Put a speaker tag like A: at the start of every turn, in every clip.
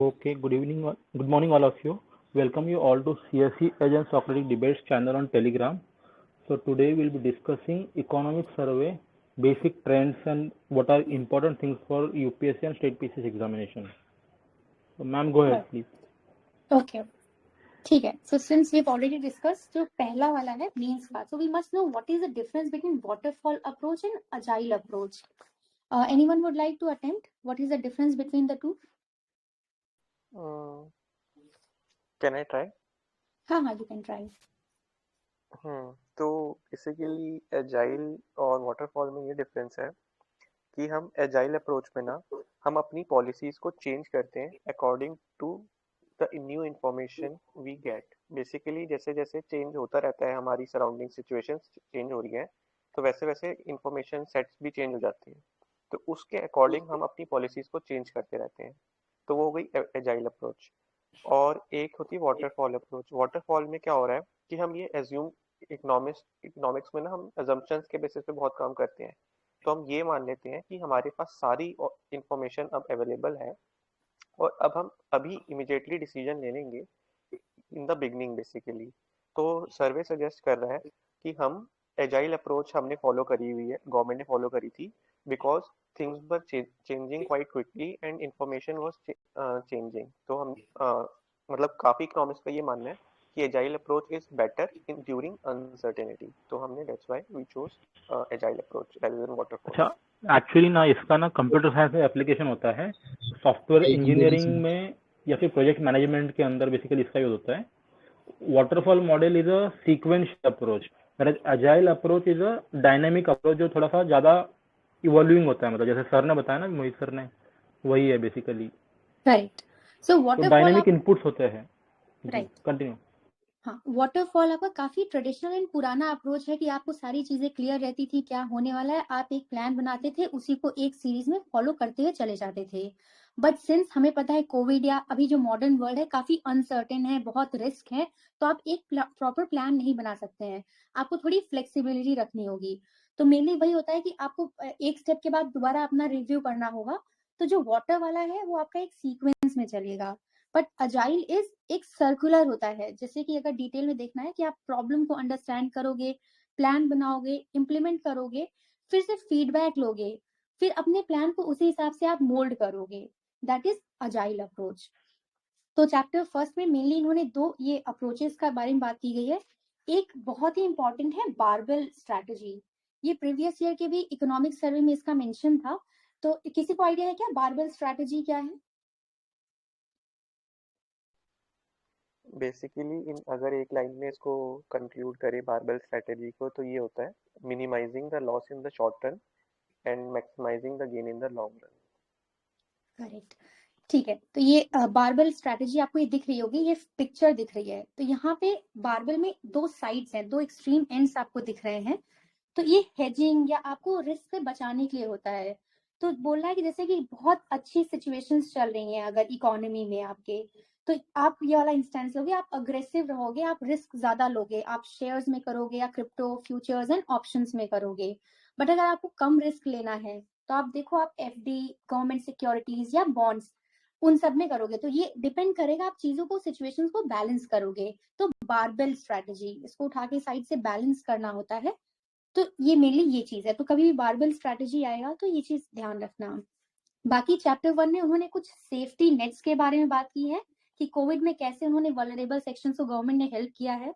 A: Okay, good evening, good morning, all of you. Welcome you all to CSE Edge and Socratic Debates channel on Telegram. So today we'll be discussing economic survey, basic trends, and what are important things for UPSC and state PCS examination. So, ma'am, go ahead, please.
B: Okay, ठीक है. So since we've already discussed, जो पहला वाला है means का, so we must know what is the difference between waterfall approach and agile approach. Anyone would like to attempt? What is the difference between the two?
C: Can I try?
B: हाँ, you can try.
C: तो basically agile और waterfall में ये difference है कि हम agile approach में ना हम अपनी पॉलिसीज को चेंज करते हैं according to the new information we get. Basically जैसे जैसे चेंज होता रहता है, हमारी सराउंडिंग सिचुएशंस चेंज हो रही है, तो वैसे वैसे इंफॉर्मेशन सेट्स भी चेंज हो जाती है. तो उसके अकॉर्डिंग हम अपनी पॉलिसीज को चेंज करते रहते हैं. तो वो हो गई एजाइल अप्रोच. और एक होती है वाटरफॉल अप्रोच. वाटरफॉल में क्या हो रहा है कि हम ये एज्यूम, इकोनॉमिक्स में ना हम अजम्पशंस के बेसिस पे बहुत काम करते हैं. तो हम ये मान लेते हैं कि हमारे पास सारी इंफॉर्मेशन अब अवेलेबल है और अब हम अभी इमिडिएटली डिसीजन ले लेंगे इन द बिगनिंग बेसिकली. तो सर्वे सजेस्ट कर रहा है कि हम एजाइल अप्रोच हमने फॉलो करी हुई है, गवर्नमेंट ने फॉलो करी थी, because things were changing quite quickly and information was changing. तो हम मतलब काफी इकोनॉमिक्स का ये मानना है कि agile approach is better in during uncertainty. तो हमने that's why we chose agile approach rather than waterfall.
A: अच्छा, एक्चुअली ना इसका ना कंप्यूटर साइंस में एप्लीकेशन होता है, सॉफ्टवेयर इंजीनियरिंग में या फिर प्रोजेक्ट मैनेजमेंट के अंदर बेसिकली इसका यूज होता है. Waterfall model is a sequential approach, agile approach is a dynamic approach जो थोड़ा सा ज्यादा इवॉल्विंग होता है. मतलब जैसे सर ने बताया ना, मोहित सर ने, वही है बेसिकली.
B: Right. So
A: तो
B: waterfall
A: डायनेमिक
B: आप
A: इनपुट्स होते हैं. जी,
B: right.
A: कंटिन्यू.
B: हाँ, वाटरफॉल आपका काफी ट्रेडिशनल एंड पुराना अप्रोच है कि आपको सारी चीजें क्लियर रहती थी क्या होने वाला है, आप एक प्लान बनाते थे, उसी को एक सीरीज में फॉलो करते हुए चले जाते थे. बट सिंस हमें पता है कोविड या अभी जो मॉडर्न वर्ल्ड है काफी अनसर्टेन है, बहुत रिस्क है, तो आप एक प्रॉपर प्लान नहीं बना सकते हैं. आपको थोड़ी फ्लेक्सिबिलिटी रखनी होगी. तो मेनली वही होता है कि आपको एक स्टेप के बाद दोबारा अपना रिव्यू करना होगा. तो जो वाटर वाला है वो आपका एक सीक्वेंस में चलेगा. बट अजाइल इज एक सर्कुलर होता है, जैसे कि अगर डिटेल में देखना है कि आप प्रॉब्लम को अंडरस्टैंड करोगे, प्लान बनाओगे, इम्प्लीमेंट करोगे, फिर से फीडबैक लोगे, फिर अपने प्लान को उसी हिसाब से आप मोल्ड करोगे. That is agile approach. तो चैप्टर फर्स्ट में मेनली इन्होंने दो ये अप्रोचेस का बारे में बात की गई है. एक बहुत ही इंपॉर्टेंट है बारबेल स्ट्रैटेजी. ये प्रीवियस ईयर के भी इकोनॉमिक सर्वे में इसका मेंशन था. तो किसी को आइडिया है क्या बारबेल स्ट्रैटेजी क्या है?
C: बेसिकली अगर एक लाइन में इसको कंक्लूड करें बारबेल स्ट्रेटेजी को, तो ये होता है minimising the loss in the short run and maximising the gain in the long run.
B: Correct. ठीक है, तो ये बारबेल स्ट्रैटेजी आपको ये दिख रही होगी, ये पिक्चर दिख रही है. तो यहाँ पे बारबेल में दो साइड्स हैं, दो एक्सट्रीम एंड्स आपको दिख रहे हैं. तो ये हेजिंग या आपको रिस्क से बचाने के लिए होता है. तो बोल रहा है कि जैसे कि बहुत अच्छी सिचुएशंस चल रही हैं अगर इकोनॉमी में आपके, तो आप ये वाला इंस्टेंस लोगे, आप अग्रेसिव रहोगे, आप रिस्क ज्यादा लोगे, आप शेयर्स में करोगे या क्रिप्टो फ्यूचर्स एंड ऑप्शंस में करोगे. बट अगर आपको कम रिस्क लेना है तो आप देखो, आप एफडी, गवर्नमेंट सिक्योरिटीज या बॉन्ड्स, उन सब में करोगे. तो ये डिपेंड करेगा, आप चीजों को, सिचुएशंस को बैलेंस करोगे. तो बारबेल स्ट्रैटेजी, इसको उठा के साइड से बैलेंस करना होता है. तो ये मेनली ये चीज है. तो कभी भी बारबेल स्ट्रैटेजी आएगा तो ये चीज ध्यान रखना. बाकी चैप्टर 1 में उन्होंने कुछ सेफ्टी नेट्स के बारे में बात की है कि कोविड में कैसे उन्होंने वल्नरेबल सेक्शंस को गवर्नमेंट ने हेल्प किया है.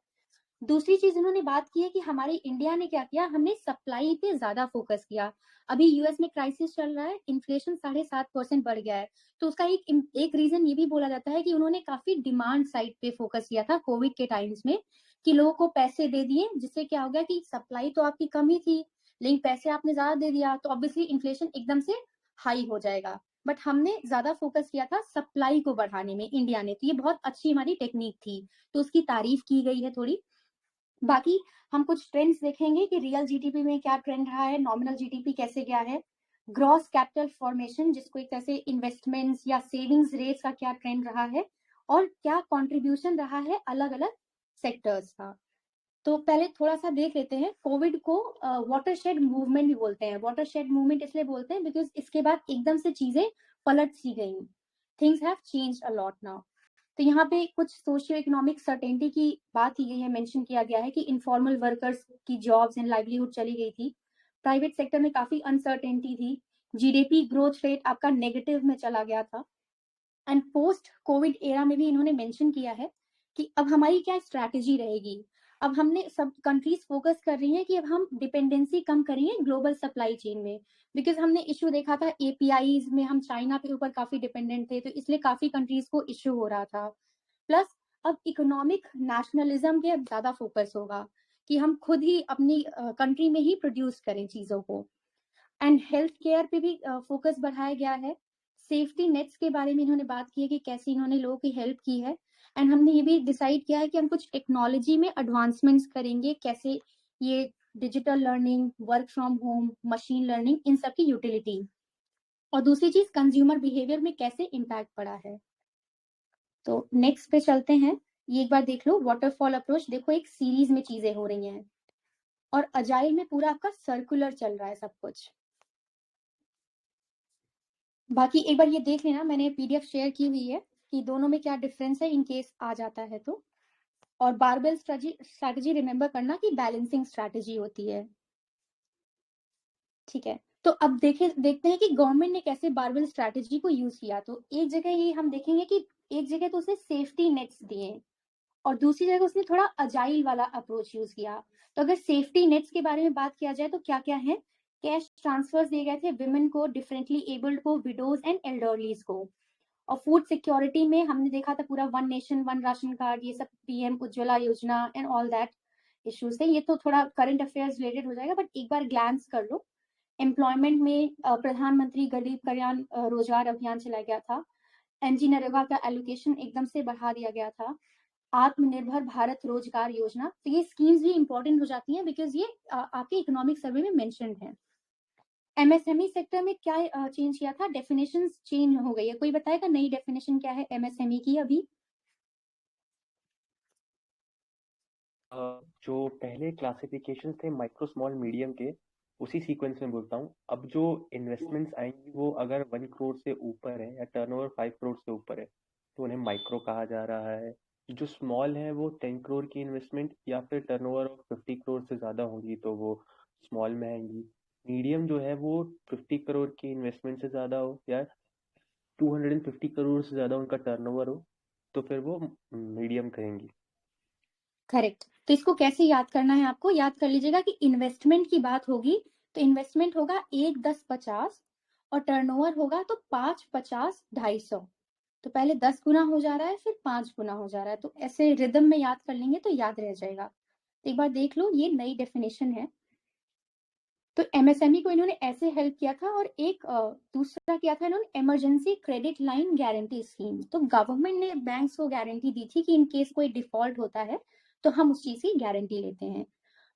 B: दूसरी चीज उन्होंने बात की है कि हमारी इंडिया ने क्या किया, हमने सप्लाई पे ज्यादा फोकस किया. अभी यूएस में क्राइसिस चल रहा है, इन्फ्लेशन 7.5% बढ़ गया है. तो उसका एक रीजन ये भी बोला जाता है कि उन्होंने काफी डिमांड साइड पे फोकस किया था कोविड के टाइम्स में, कि लोगों को पैसे दे दिए, जिससे क्या हो गया कि सप्लाई तो आपकी कम ही थी, लेकिन पैसे आपने ज्यादा दे दिया, तो ऑब्वियसली इन्फ्लेशन एकदम से हाई हो जाएगा. बट हमने ज्यादा फोकस किया था सप्लाई को बढ़ाने में इंडिया ने. तो ये बहुत अच्छी हमारी टेक्निक थी, तो उसकी तारीफ की गई है थोड़ी. बाकी हम कुछ ट्रेंड्स देखेंगे कि रियल जीडीपी में क्या ट्रेंड रहा है, नॉमिनल जीडीपी कैसे गया है, ग्रॉस कैपिटल फॉर्मेशन जिसको एक तरह से इन्वेस्टमेंट्स या सेविंग्स रेट्स का क्या ट्रेंड रहा है, और क्या कंट्रीब्यूशन रहा है अलग अलग सेक्टर्स का. तो पहले थोड़ा सा देख लेते हैं. कोविड को वाटरशेड मूवमेंट भी बोलते हैं. वाटरशेड मूवमेंट इसलिए बोलते हैं बिकॉज इसके बाद एकदम से चीजें पलट सी गई. Things have changed a lot now. तो यहाँ पे कुछ सोशियो इकोनॉमिक सर्टेनिटी की बात की गई है, मेंशन किया गया है कि इनफॉर्मल वर्कर्स की जॉब्स एंड लाइवलीहुड चली गई थी, प्राइवेट सेक्टर में काफी अनसर्टेनिटी थी, जीडीपी ग्रोथ रेट आपका नेगेटिव में चला गया था। एंड पोस्ट कोविड एरा में भी इन्होंने मेंशन किया है कि अब हमारी क्या स्ट्रैटेजी रहेगी। अब हमने सब कंट्रीज फोकस कर रही हैं कि अब हम डिपेंडेंसी कम करेंगे ग्लोबल सप्लाई चेन में, बिकॉज हमने इशू देखा था एपीआईज में हम चाइना के ऊपर काफी डिपेंडेंट थे, तो इसलिए काफी कंट्रीज को इशू हो रहा था। प्लस अब इकोनॉमिक नेशनलिज्म पे अब ज्यादा फोकस होगा कि हम खुद ही अपनी कंट्री में ही प्रोड्यूस करें चीजों को। एंड हेल्थ केयर पे भी फोकस बढ़ाया गया है। सेफ्टी नेट्स के बारे में इन्होंने बात की है कि कैसे इन्होंने लोगों की हेल्प की है। एंड हमने ये भी डिसाइड किया है कि हम कुछ टेक्नोलॉजी में एडवांसमेंट्स करेंगे, कैसे ये digital learning, work from home, machine learning, इन सब की यूटिलिटी। और दूसरी चीज कंज्यूमर बिहेवियर में कैसे इम्पैक्ट पड़ा है। तो नेक्स्ट पे चलते हैं। ये एक बार देख लो वाटरफॉल अप्रोच, देखो एक सीरीज में चीजें हो रही हैं और अजाइल में पूरा आपका सर्कुलर चल रहा है सब कुछ। बाकी एक बार ये देख लेना, मैंने पीडीएफ शेयर की हुई है कि दोनों में क्या डिफरेंस है इन केस आ जाता है तो। और बारबेल स्ट्रैटेजी रिमेंबर करना कि बैलेंसिंग स्ट्रैटेजी होती है। ठीक है, तो अब देखते हैं कि गवर्नमेंट ने कैसे बारबेल स्ट्रैटेजी को यूज किया। तो एक जगह ये हम देखेंगे कि एक जगह तो उसने सेफ्टी नेट्स दिए और दूसरी जगह उसने थोड़ा अजाइल वाला अप्रोच यूज किया। तो अगर सेफ्टी नेट्स के बारे में बात किया जाए तो क्या क्या है, कैश ट्रांसफर्स दिए गए थे विमेन को, डिफरेंटली एबल्ड को, विडोज एंड एल्डरलीज को। और फूड सिक्योरिटी में हमने देखा था पूरा one nation one ration card, ये सब पीएम उज्ज्वला योजना एंड ऑल दैट इश्यूज थे। ये तो थोड़ा करंट अफेयर्स रिलेटेड हो जाएगा, बट एक बार ग्लैंस कर लो। एम्प्लॉयमेंट में प्रधानमंत्री गरीब कल्याण रोजगार अभियान चलाया गया था। एनजी नरेगा का एलोकेशन एकदम से बढ़ा दिया गया था। आत्मनिर्भर भारत रोजगार योजना, तो ये स्कीम्स भी इंपॉर्टेंट हो जाती हैं बिकॉज ये आपके इकोनॉमिक सर्वे में मेंशन्ड है। एमएसएमई सेक्टर में क्या चेंज किया था, डेफिनेशन चेंज हो गई है। कोई बताएगा नई डेफिनेशन क्या है एमएसएमई की अभी?
D: जो पहले क्लासिफिकेशन थे माइक्रो स्मॉल मीडियम के, उसी सीक्वेंस में बोलता हूँ। अब जो इन्वेस्टमेंट्स आएंगी वो अगर 1 करोड़ से ऊपर है या टर्नओवर 5 करोड़ से ऊपर है तो उन्हें माइक्रो कहा जा रहा है। जो स्मॉल है वो 10 करोड़ की इन्वेस्टमेंट या फिर टर्नओवर ऑफ 50 करोड़ से ज़्यादा होगी तो वो स्मॉल में आएंगी। मीडियम जो है वो 50 करोड़ की इन्वेस्टमेंट से ज़्यादा हो या 250 करोड़ से ज़्यादा उनका टर्नओवर हो तो फिर वो मीडियम कहेंगी।
B: करेक्ट। तो इसको कैसे याद करना है, आपको याद कर लीजिएगा कि इन्वेस्टमेंट की बात होगी तो इन्वेस्टमेंट होगा 1, 10, 50 और टर्नओवर होगा तो 5, 50, 250। तो पहले 10 गुना हो जा रहा है फिर 5 गुना हो जा रहा है, तो ऐसे रिदम में याद कर लेंगे तो याद रह जाएगा। तो एक बार देख लो, ये नई डेफिनेशन है। तो एमएसएमई को इन्होंने ऐसे हेल्प किया था। और एक दूसरा किया था इन्होंने, emergency credit line guarantee scheme. तो गवर्नमेंट ने बैंक्स को गारंटी दी थी कि इन केस कोई डिफॉल्ट होता है तो हम उस चीज की गारंटी लेते हैं।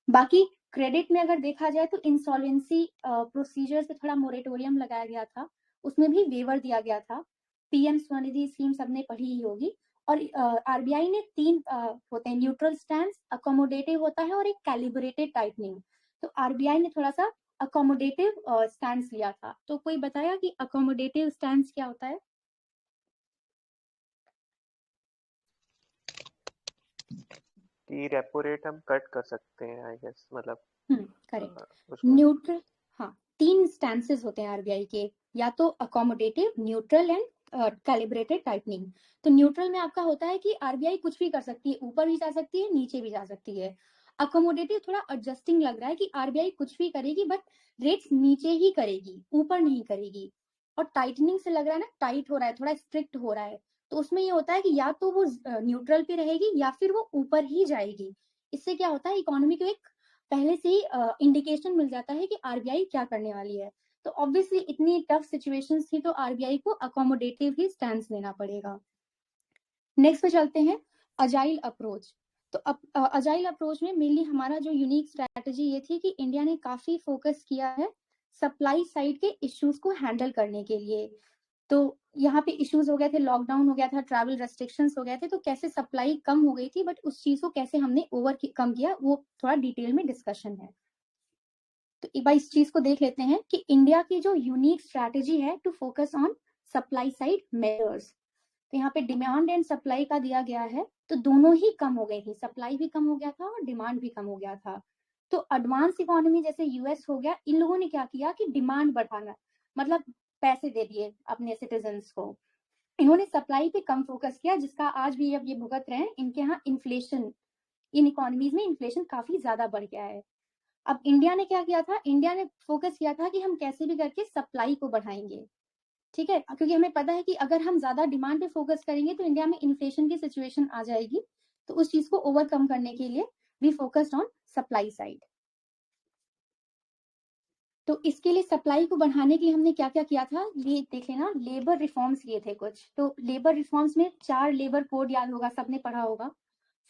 B: बाकी क्रेडिट में अगर देखा जाए तो इंसॉल्वेंसी प्रोसीजर्स पे थोड़ा मोरेटोरियम लगाया गया था, उसमें भी वेवर दिया गया था। पीएम स्वनिधि स्कीम सबने पढ़ी ही होगी। और आरबीआई ने 3 होते हैं, न्यूट्रल स्टैंस, अकोमोडेटिव होता है और एक कैलिब्रेटेड टाइटनिंग। तो आरबीआई ने थोड़ा सा अकोमोडेटिव स्टैंस लिया था। तो कोई बताया कि अकोमोडेटिव स्टैंस क्या होता है?
C: कि रेपो रेट हम कट कर सकते हैं, आई गेस, मतलब
B: करेक्ट।
C: उसको।
B: न्यूट्रल, हाँ, 3 स्टैंसेस होते हैं आरबीआई के, या तो accommodative, neutral and calibrated tightening. तो न्यूट्रल में आपका होता है कि आरबीआई कुछ भी कर सकती है, ऊपर भी जा सकती है, नीचे भी जा सकती है। अकोमोडेटिव थोड़ा एडजस्टिंग लग रहा है कि आरबीआई कुछ भी करेगी बट रेट्स नीचे ही करेगी, ऊपर नहीं करेगी। और टाइटनिंग से लग रहा है ना, टाइट हो रहा है, थोड़ा स्ट्रिक्ट हो रहा है। तो उसमें ये होता है कि या तो वो न्यूट्रल पे रहेगी या फिर वो ऊपर ही जाएगी। इससे क्या होता है, इकोनॉमी को एक पहले से ही इंडिकेशन मिल जाता है कि आरबीआई क्या करने वाली है। तो ऑब्वियसली इतनी टफ सिचुएशंस थी तो आरबीआई को अकोमोडेटिव ही स्टैंस लेना पड़ेगा। नेक्स्ट पे चलते हैं, अजाइल अप्रोच। तो अजाइल अप्रोच में मेनली हमारा जो यूनिक स्ट्रैटेजी ये थी कि इंडिया ने काफी फोकस किया है सप्लाई साइड के इश्यूज को हैंडल करने के लिए। तो यहाँ पे इश्यूज हो गए थे, लॉकडाउन हो गया था, ट्रैवल रेस्ट्रिक्शंस हो गए थे, तो कैसे सप्लाई कम हो गई थी, बट उस चीज को कैसे हमने ओवरकम किया वो थोड़ा डिटेल में डिस्कशन है। तो एक बार इस चीज को देख लेते हैं कि इंडिया की जो यूनिक स्ट्रैटेजी है to focus on supply side measures. तो यहाँ पे डिमांड एंड सप्लाई का दिया गया है, तो दोनों ही कम हो गई थी, सप्लाई भी कम हो गया था और डिमांड भी कम हो गया था। तो एडवांस इकोनॉमी जैसे यूएस हो गया, इन लोगों ने क्या किया कि डिमांड बढ़ाना, मतलब पैसे दे दिए अपने सिटीजन्स को। इन्होंने सप्लाई पे कम फोकस किया, जिसका आज भी अब ये भुगत रहे हैं। इनके यहाँ इन्फ्लेशन, इन इकोनॉमीज में इन्फ्लेशन काफी ज्यादा बढ़ गया है। अब इंडिया ने क्या किया था, इंडिया ने फोकस किया था कि हम कैसे भी करके सप्लाई को बढ़ाएंगे, ठीक है, क्योंकि हमें पता है कि अगर हम ज्यादा डिमांड पे फोकस करेंगे तो इंडिया में इन्फ्लेशन की सिचुएशन आ जाएगी। तो उस चीज को ओवरकम करने के लिए we focused on supply side. तो इसके लिए सप्लाई को बढ़ाने के लिए हमने क्या क्या किया था, ये देख लेना, लेबर रिफॉर्म्स किए थे कुछ। तो लेबर रिफॉर्म्स में 4 लेबर कोड याद होगा, सबने पढ़ा होगा।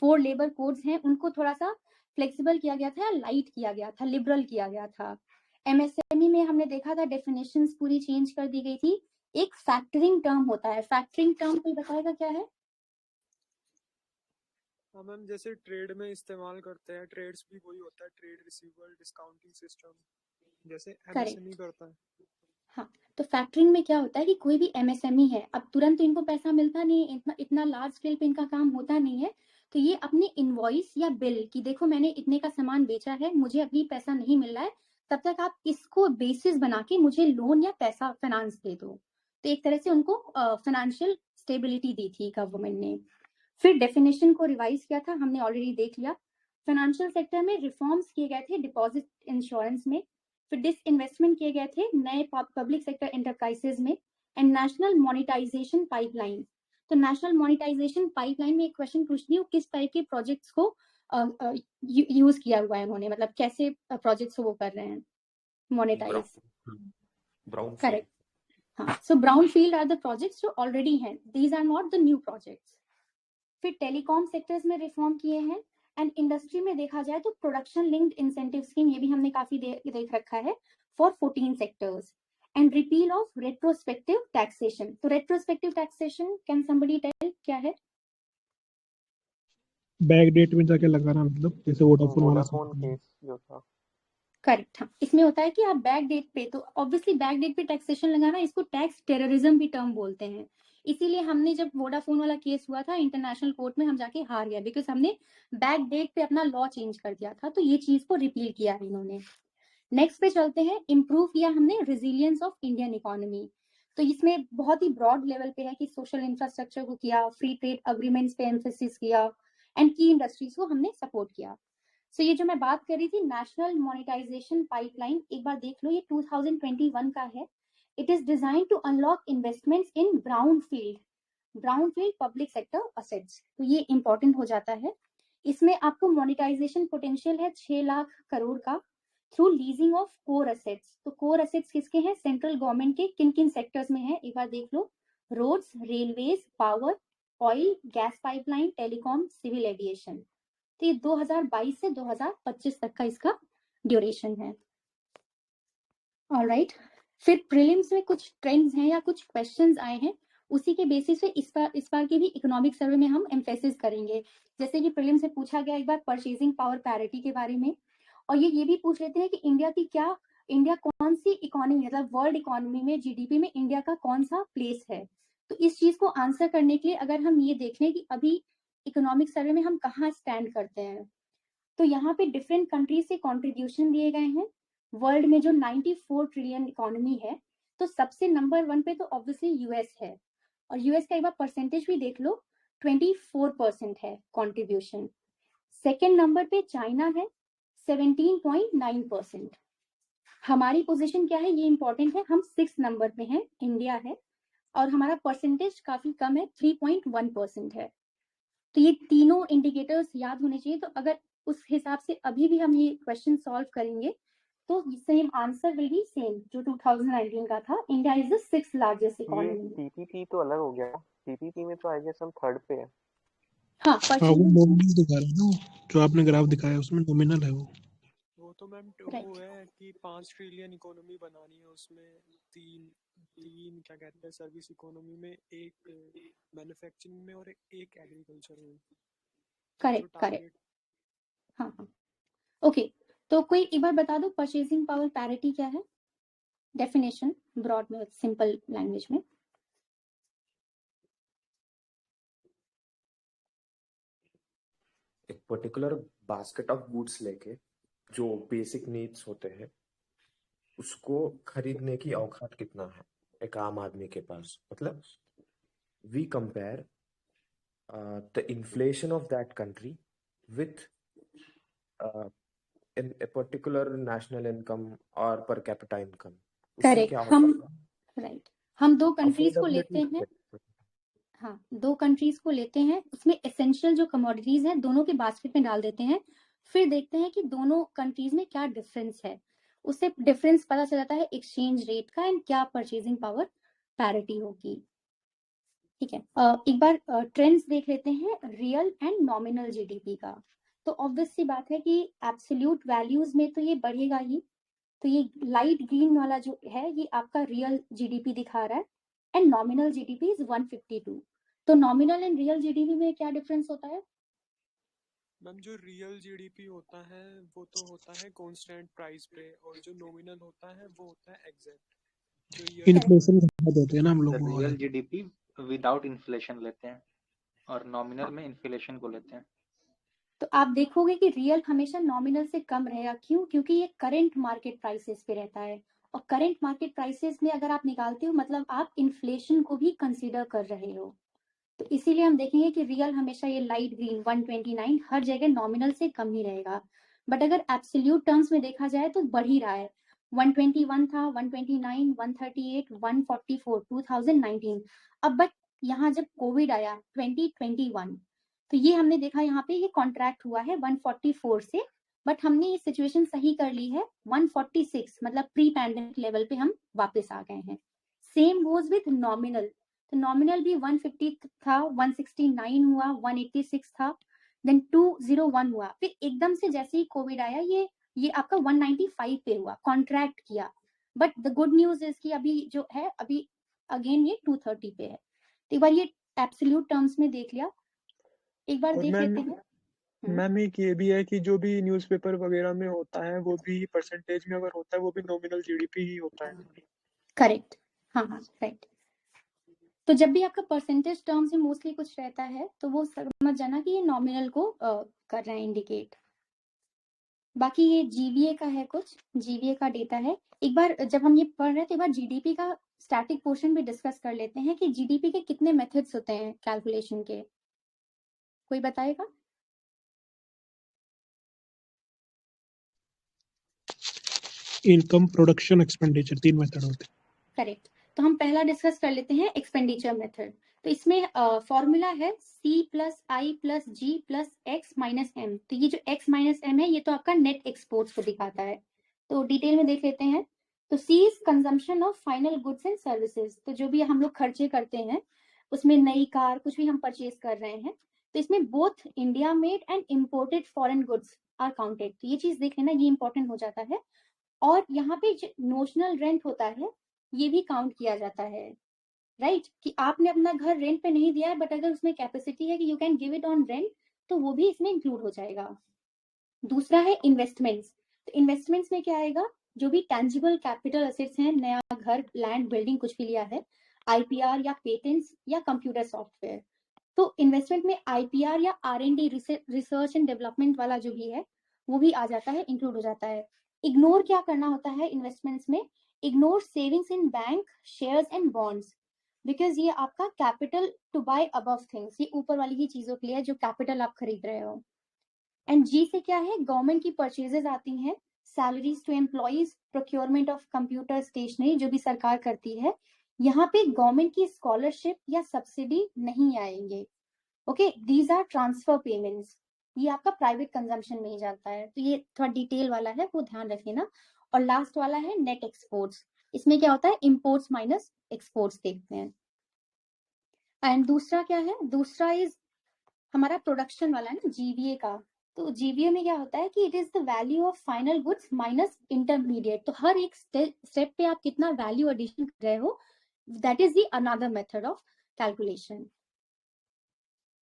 B: 4 लेबर कोड्स हैं, उनको थोड़ा सा फ्लेक्सिबल किया गया था, लाइट किया गया था, लिबरल किया गया था। एमएसएमई में हमने देखा था डेफिनेशंस पूरी चेंज कर दी गई थी। एक फैक्टरिंग टर्म होता है, फैक्टरिंग टर्म कोई बताएगा क्या है?
E: हाँ मैम, जैसे ट्रेड में इस्तेमाल करते हैं, ट्रेड्स भी वही होता है, ट्रेड रिसीवेबल डिस्काउंटिंग सिस्टम, जैसे एमएसएमई करता है।
B: हाँ, तो फैक्टरिंग में क्या होता है कि कोई भी एमएसएमई है, अब तुरंत तो इनको पैसा मिलता नहीं है, इतना लार्ज स्केल पे इनका काम होता नहीं है। तो ये अपने इनवॉइस या बिल कि देखो मैंने इतने का सामान बेचा है, मुझे अभी पैसा नहीं मिल रहा है, तब तक आप इसको बेसिस बना के मुझे लोन या पैसा फाइनेंस दे दो। तो एक तरह से उनको फाइनेंशियल स्टेबिलिटी दी थी गवर्नमेंट ने। फिर डेफिनेशन को रिवाइज किया था, हमने ऑलरेडी देख लिया। फाइनेंशियल सेक्टर में रिफॉर्म्स किए गए थे डिपॉजिट इंश्योरेंस में। फिर डिसइन्वेस्टमेंट किए गए थे नए पब्लिक सेक्टर एंटरप्राइजेस में। And national monetisation pipeline. तो नेशनल मोनेटाइजेशन पाइपलाइन में एक क्वेश्चन पूछती हूँ, किस टाइप के प्रोजेक्ट्स को यूज किया हुआ है उन्होंने, मतलब कैसे प्रोजेक्ट्स वो कर रहे हैं मोनेटाइज। करेक्ट, हाँ। So brown field are the projects जो ऑलरेडी हैं, these are not the new projects. फिर टेलीकॉम सेक्टर्स में रिफॉर्म किए हैं। एंड इंडस्ट्री में देखा जाए तो प्रोडक्शन लिंक्ड इंसेंटिव स्कीम, ये भी हमने काफी देख रखा है for 14 sectors. And repeal of retrospective taxation. तो retrospective taxation, can somebody tell क्या है?
F: बैक डेट में जाके लगाना, मतलब जैसे वोडाफोन वाला
C: केस जो था।
B: करेक्ट, हाँ। इसमें होता है कि आप बैक डेट पे, तो ऑब्वियसली बैक डेट पे टैक्सेशन लगाना, इसको टैक्स टेररिज्म भी टर्म बोलते हैं। इसीलिए हमने जब वोडाफोन वाला केस हुआ था इंटरनेशनल कोर्ट में, हम जाके हार गया, बिकॉज हमने बैक डेट पे अपना लॉ चेंज कर दिया था। तो ये चीज को रिपील किया है इन्होंने। नेक्स्ट पे चलते हैं। इम्प्रूव किया हमने रेजिलियंस ऑफ इंडियन इकोनॉमी। तो इसमें बहुत ही ब्रॉड लेवल पे है कि सोशल इंफ्रास्ट्रक्चर को किया, फ्री ट्रेड अग्रीमेंट्स पे एम्फेसिस किया, एंड की इंडस्ट्रीज को हमने सपोर्ट किया। सो ये जो मैं बात कर रही थी नेशनल मोनेटाइजेशन पाइपलाइन, एक बार देख लो, ये 2021 का है। It is design to unlock investments in brown field public sector assets. तो ये इंपॉर्टेंट हो जाता है। इसमें आपको मोनेटाइजेशन पोटेंशियल है 6 लाख करोड़ का through leasing of core assets. तो कोर असेट्स किसके हैं? सेंट्रल गवर्नमेंट के किन किन सेक्टर्स में है, एक बार देख लो। Roads, railways, power, oil, gas pipeline, telecom, civil aviation. तो ये 2022 से 2025 तक का इसका ड्यूरेशन है। ऑलराइट, फिर प्रीलिम्स में कुछ ट्रेंड्स हैं या कुछ क्वेश्चंस आए हैं, उसी के बेसिस पे इस बार के भी इकोनॉमिक सर्वे में हम एम्फेसिस करेंगे। जैसे कि प्रीलिम्स से पूछा गया एक बार परचेजिंग पावर पैरिटी के बारे में, और ये भी पूछ लेते हैं कि इंडिया कौन सी इकोनॉमी, मतलब वर्ल्ड इकोनॉमी में जीडीपी में इंडिया का कौन सा प्लेस है। तो इस चीज को आंसर करने के लिए अगर हम ये देख लें कि अभी इकोनॉमिक सर्वे में हम कहाँ स्टैंड करते हैं, तो यहाँ पे डिफरेंट कंट्रीज से कॉन्ट्रीब्यूशन दिए गए हैं। वर्ल्ड में जो 94 ट्रिलियन इकोनॉमी है, तो सबसे नंबर 1 पे तो ऑब्वियसली यूएस है, और यूएस का एक बार परसेंटेज भी देख लो, 24% है कॉन्ट्रीब्यूशन। सेकेंड नंबर पे चाइना है, 17.9%। हमारी पोजीशन क्या है, ये इंपॉर्टेंट है, हम 6 नंबर पे हैं, इंडिया है, और हमारा परसेंटेज काफी कम है, 3.1% है। तो ये तीनों इंडिकेटर्स याद होने चाहिए। तो अगर उस हिसाब से अभी भी हम ये क्वेश्चन सॉल्व करेंगे तो same answer will be same जो 2019 का था। India is the 6th largest economy.
C: PPP तो अलग हो गया, पीपीपी में तो आई गेस हम 3rd पे है।
B: हाँ,
F: वो नॉमिनल दिखा रहा है ना, जो आपने ग्राफ दिखाया उसमें नॉमिनल है
E: वो तो मैम वो है कि 5 ट्रिलियन इकोनॉमी बनानी है, उसमें तीन क्या कहते हैं सर्विस इकोनॉमी में, एक मैन्युफैक्चरिंग में और एक एग्रीकल्चर में।
B: करेक्ट। हाँ, ओके। तो कोई एक बार बता दो परचेजिंग पावर पैरिटी क्या है, डेफिनेशन ब्रॉड में, सिंपल लैंग्वेज में।
G: एक पर्टिकुलर बास्केट ऑफ गुड्स लेके जो बेसिक नीड्स होते हैं उसको खरीदने की औकात कितना है एक आम आदमी के पास, मतलब we compare the inflation of that country with in a particular national income or per capita income, उससे
B: करेक्ट।
G: क्या
B: हम
G: होता है
B: राइट हम दो कंट्रीज को
G: अफोर्डेबिलिटी
B: लेते हैं। हाँ, दो कंट्रीज को लेते हैं, उसमें एसेंशियल जो कमोडिटीज हैं दोनों के बास्केट में डाल देते हैं, फिर देखते हैं कि दोनों कंट्रीज में क्या डिफरेंस है, उससे डिफरेंस पता चल जाता है एक्सचेंज रेट का एंड क्या परचेजिंग पावर पैरिटी होगी। ठीक है, एक बार ट्रेंड्स देख लेते हैं रियल एंड नॉमिनल जीडीपी का। तो ऑब्वियस सी बात है कि एब्सोल्यूट वैल्यूज में तो ये बढ़ेगा ही। तो ये लाइट ग्रीन वाला जो है ये आपका रियल जीडीपी दिखा रहा है एंड नॉमिनल जीडीपी इज 152। तो नॉमिनल एंड रियल जीडीपी में क्या डिफरेंस होता है?
E: मैम जो रियल जीडीपी होता है वो तो होता है कांस्टेंट प्राइस पे, और जो नॉमिनल होता है वो होता है एग्जैक्ट जो ईयर
F: इन्फ्लेशन के साथ होते हैं ना हम लोग वो
H: रियल
F: वाले।
H: जीडीपी विदाउट इन्फ्लेशन लेते हैं और नॉमिनल में इन्फ्लेशन को लेते हैं।
B: तो आप देखोगे कि रियल हमेशा नॉमिनल से कम रहेगा। क्यों? क्योंकि ये करंट मार्केट प्राइसेस पे रहता है, और करंट मार्केट प्राइसेस में अगर आप निकालते हो मतलब आप इन्फ्लेशन को भी कंसीडर कर रहे हो। तो इसीलिए हम देखेंगे कि रियल हमेशा ये लाइट ग्रीन 129 हर जगह नॉमिनल से कम ही रहेगा। बट अगर एब्सोल्यूट टर्म्स में देखा जाए तो बढ़ ही रहा है। 121 था, 129, 138, 144 2019। अब बट यहाँ जब कोविड आया 2021 तो ये हमने देखा यहाँ पे ये कॉन्ट्रैक्ट हुआ है 144 से, बट हमने ये सिचुएशन सही कर ली है 146 मतलब प्री पैंडेमिक लेवल पे हम वापस आ गए हैं। Same goes with nominal. तो नॉमिनल भी 150 था, 169 हुआ, 186 था, देन 201 हुआ, फिर एकदम से जैसे ही कोविड आया ये आपका 195 पे हुआ, कॉन्ट्रैक्ट किया। But the good news is कि अभी जो है अभी अगेन ये 230 पे है। तो एक बार ये एब्सोल्यूट टर्म्स में देख लिया, एक बार
I: और
B: देख
I: मैम
B: लेते हैं।
I: मैम एक ये भी है कि जो भी न्यूज़पेपर वगैरह में होता है वो भी परसेंटेज में अगर होता है वो भी नॉमिनल जीडीपी ही होता है।
B: करेक्ट, हाँ हाँ राइट। तो जब भी आपका परसेंटेज टर्म्स में मोस्टली कुछ रहता है तो वो समझ जाना कि ये नॉमिनल को कर रहा है इंडिकेट। बाकी ये जीवीए का है, कुछ जीवीए का डेटा है। एक बार जब हम ये पढ़ रहे थे एक बार जीडीपी का स्टैटिक पोर्शन भी डिस्कस कर लेते हैं कि जीडीपी के कितने मेथड्स होते हैं कैलकुलेशन के, कोई बताएगा?
F: इनकम, प्रोडक्शन, एक्सपेंडिचर, 3 मेथड होते हैं।
B: करेक्ट। तो हम पहला डिस्कस कर लेते हैं एक्सपेंडिचर मेथड। तो इसमें फॉर्मूला है C प्लस आई प्लस जी प्लस एक्स माइनस एम। तो ये जो x माइनस एम है ये तो आपका नेट एक्सपोर्ट्स को दिखाता है। तो डिटेल में देख लेते हैं। तो C is consumption of final goods and services. तो जो भी हम लोग खर्चे करते हैं उसमें नई कार कुछ भी हम परचेज कर रहे हैं तो इसमें both India made and imported foreign goods are counted. तो ये चीज देख लेना, ये इंपॉर्टेंट हो जाता है। और यहाँ पे जो नोशनल रेंट होता है ये भी काउंट किया जाता है, राइट कि आपने अपना घर रेंट पे नहीं दिया है बट अगर उसमें कैपेसिटी है कि you can give it on rent तो वो भी इसमें इंक्लूड हो जाएगा। दूसरा है इन्वेस्टमेंट्स। तो इन्वेस्टमेंट्स में क्या आएगा, जो भी टेंजिबल कैपिटल एसेट्स हैं, नया घर, लैंड, बिल्डिंग कुछ भी लिया है, आईपीआर या पेटेंट्स या कंप्यूटर सॉफ्टवेयर। तो इन्वेस्टमेंट में आईपीआर या R&D रिसर्च एंड डेवलपमेंट वाला जो भी है वो भी आ जाता है, इंक्लूड हो जाता है। इग्नोर क्या करना होता है इन्वेस्टमेंट्स में, ignore savings in bank, shares and bonds, because ये आपका capital to buy above things, ये ऊपर वाली ही चीजों के लिए जो कैपिटल आप खरीद रहे हो। एंड जी से क्या है, गवर्नमेंट की परचेजेस आती हैं, salaries to employees, procurement of computer stationery जो भी सरकार करती है। यहाँ पे गवर्नमेंट की स्कॉलरशिप या सब्सिडी नहीं आएंगे। Okay, these are transfer payments, ये आपका प्राइवेट कंजम्पशन में ही जाता है। तो ये थोड़ा डिटेल वाला है, वो ध्यान रखिए ना। और लास्ट वाला है नेट एक्सपोर्ट्स। इसमें क्या होता है, इंपोर्ट्स माइनस एक्सपोर्ट्स देखते हैं। एंड दूसरा क्या है, दूसरा इज हमारा प्रोडक्शन वाला है ना, जीवीए का। तो जीवीए में क्या होता है कि it is the value of final goods minus intermediate. तो हर एक स्टेप पे आप कितना वैल्यू एडिशन कर रहे हो, that is the another method of calculation.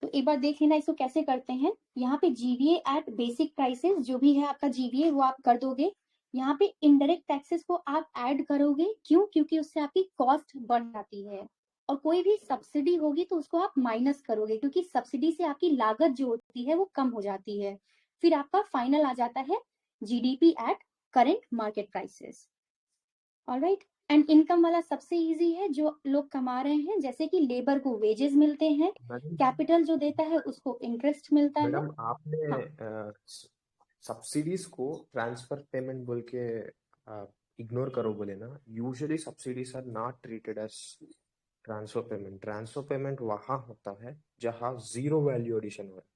B: तो एक बार देख लेना इसको कैसे करते हैं। यहाँ पे जीवीए एट बेसिक प्राइसेस जो भी है आपका जीवीए वो आप कर दोगे। यहाँ पे इनडायरेक्ट टैक्सेस को आप ऐड करोगे, क्यों? क्योंकि उससे आपकी कॉस्ट बढ़ जाती है। और कोई भी सब्सिडी होगी तो उसको आप माइनस करोगे, क्योंकि सब्सिडी से आपकी लागत जो होती है वो कम हो जाती है। फिर आपका फाइनल आ जाता है GDP at current market prices. Alright, and income वाला सबसे इजी है, जो लोग कमा रहे हैं, जैसे कि लेबर को वेजेस मिलते हैं,
G: मैडम
B: कैपिटल जो देता है उसको इंटरेस्ट मिलता है।
G: मैडम आपने
B: हाँ
G: सब्सिडीज को ट्रांसफर पेमेंट बोल के इग्नोर करो बोले ना। Usually subsidies are not treated as transfer payment. Transfer payment वहां होता है जहां जीरो वैल्यू एडिशन हो रहा है,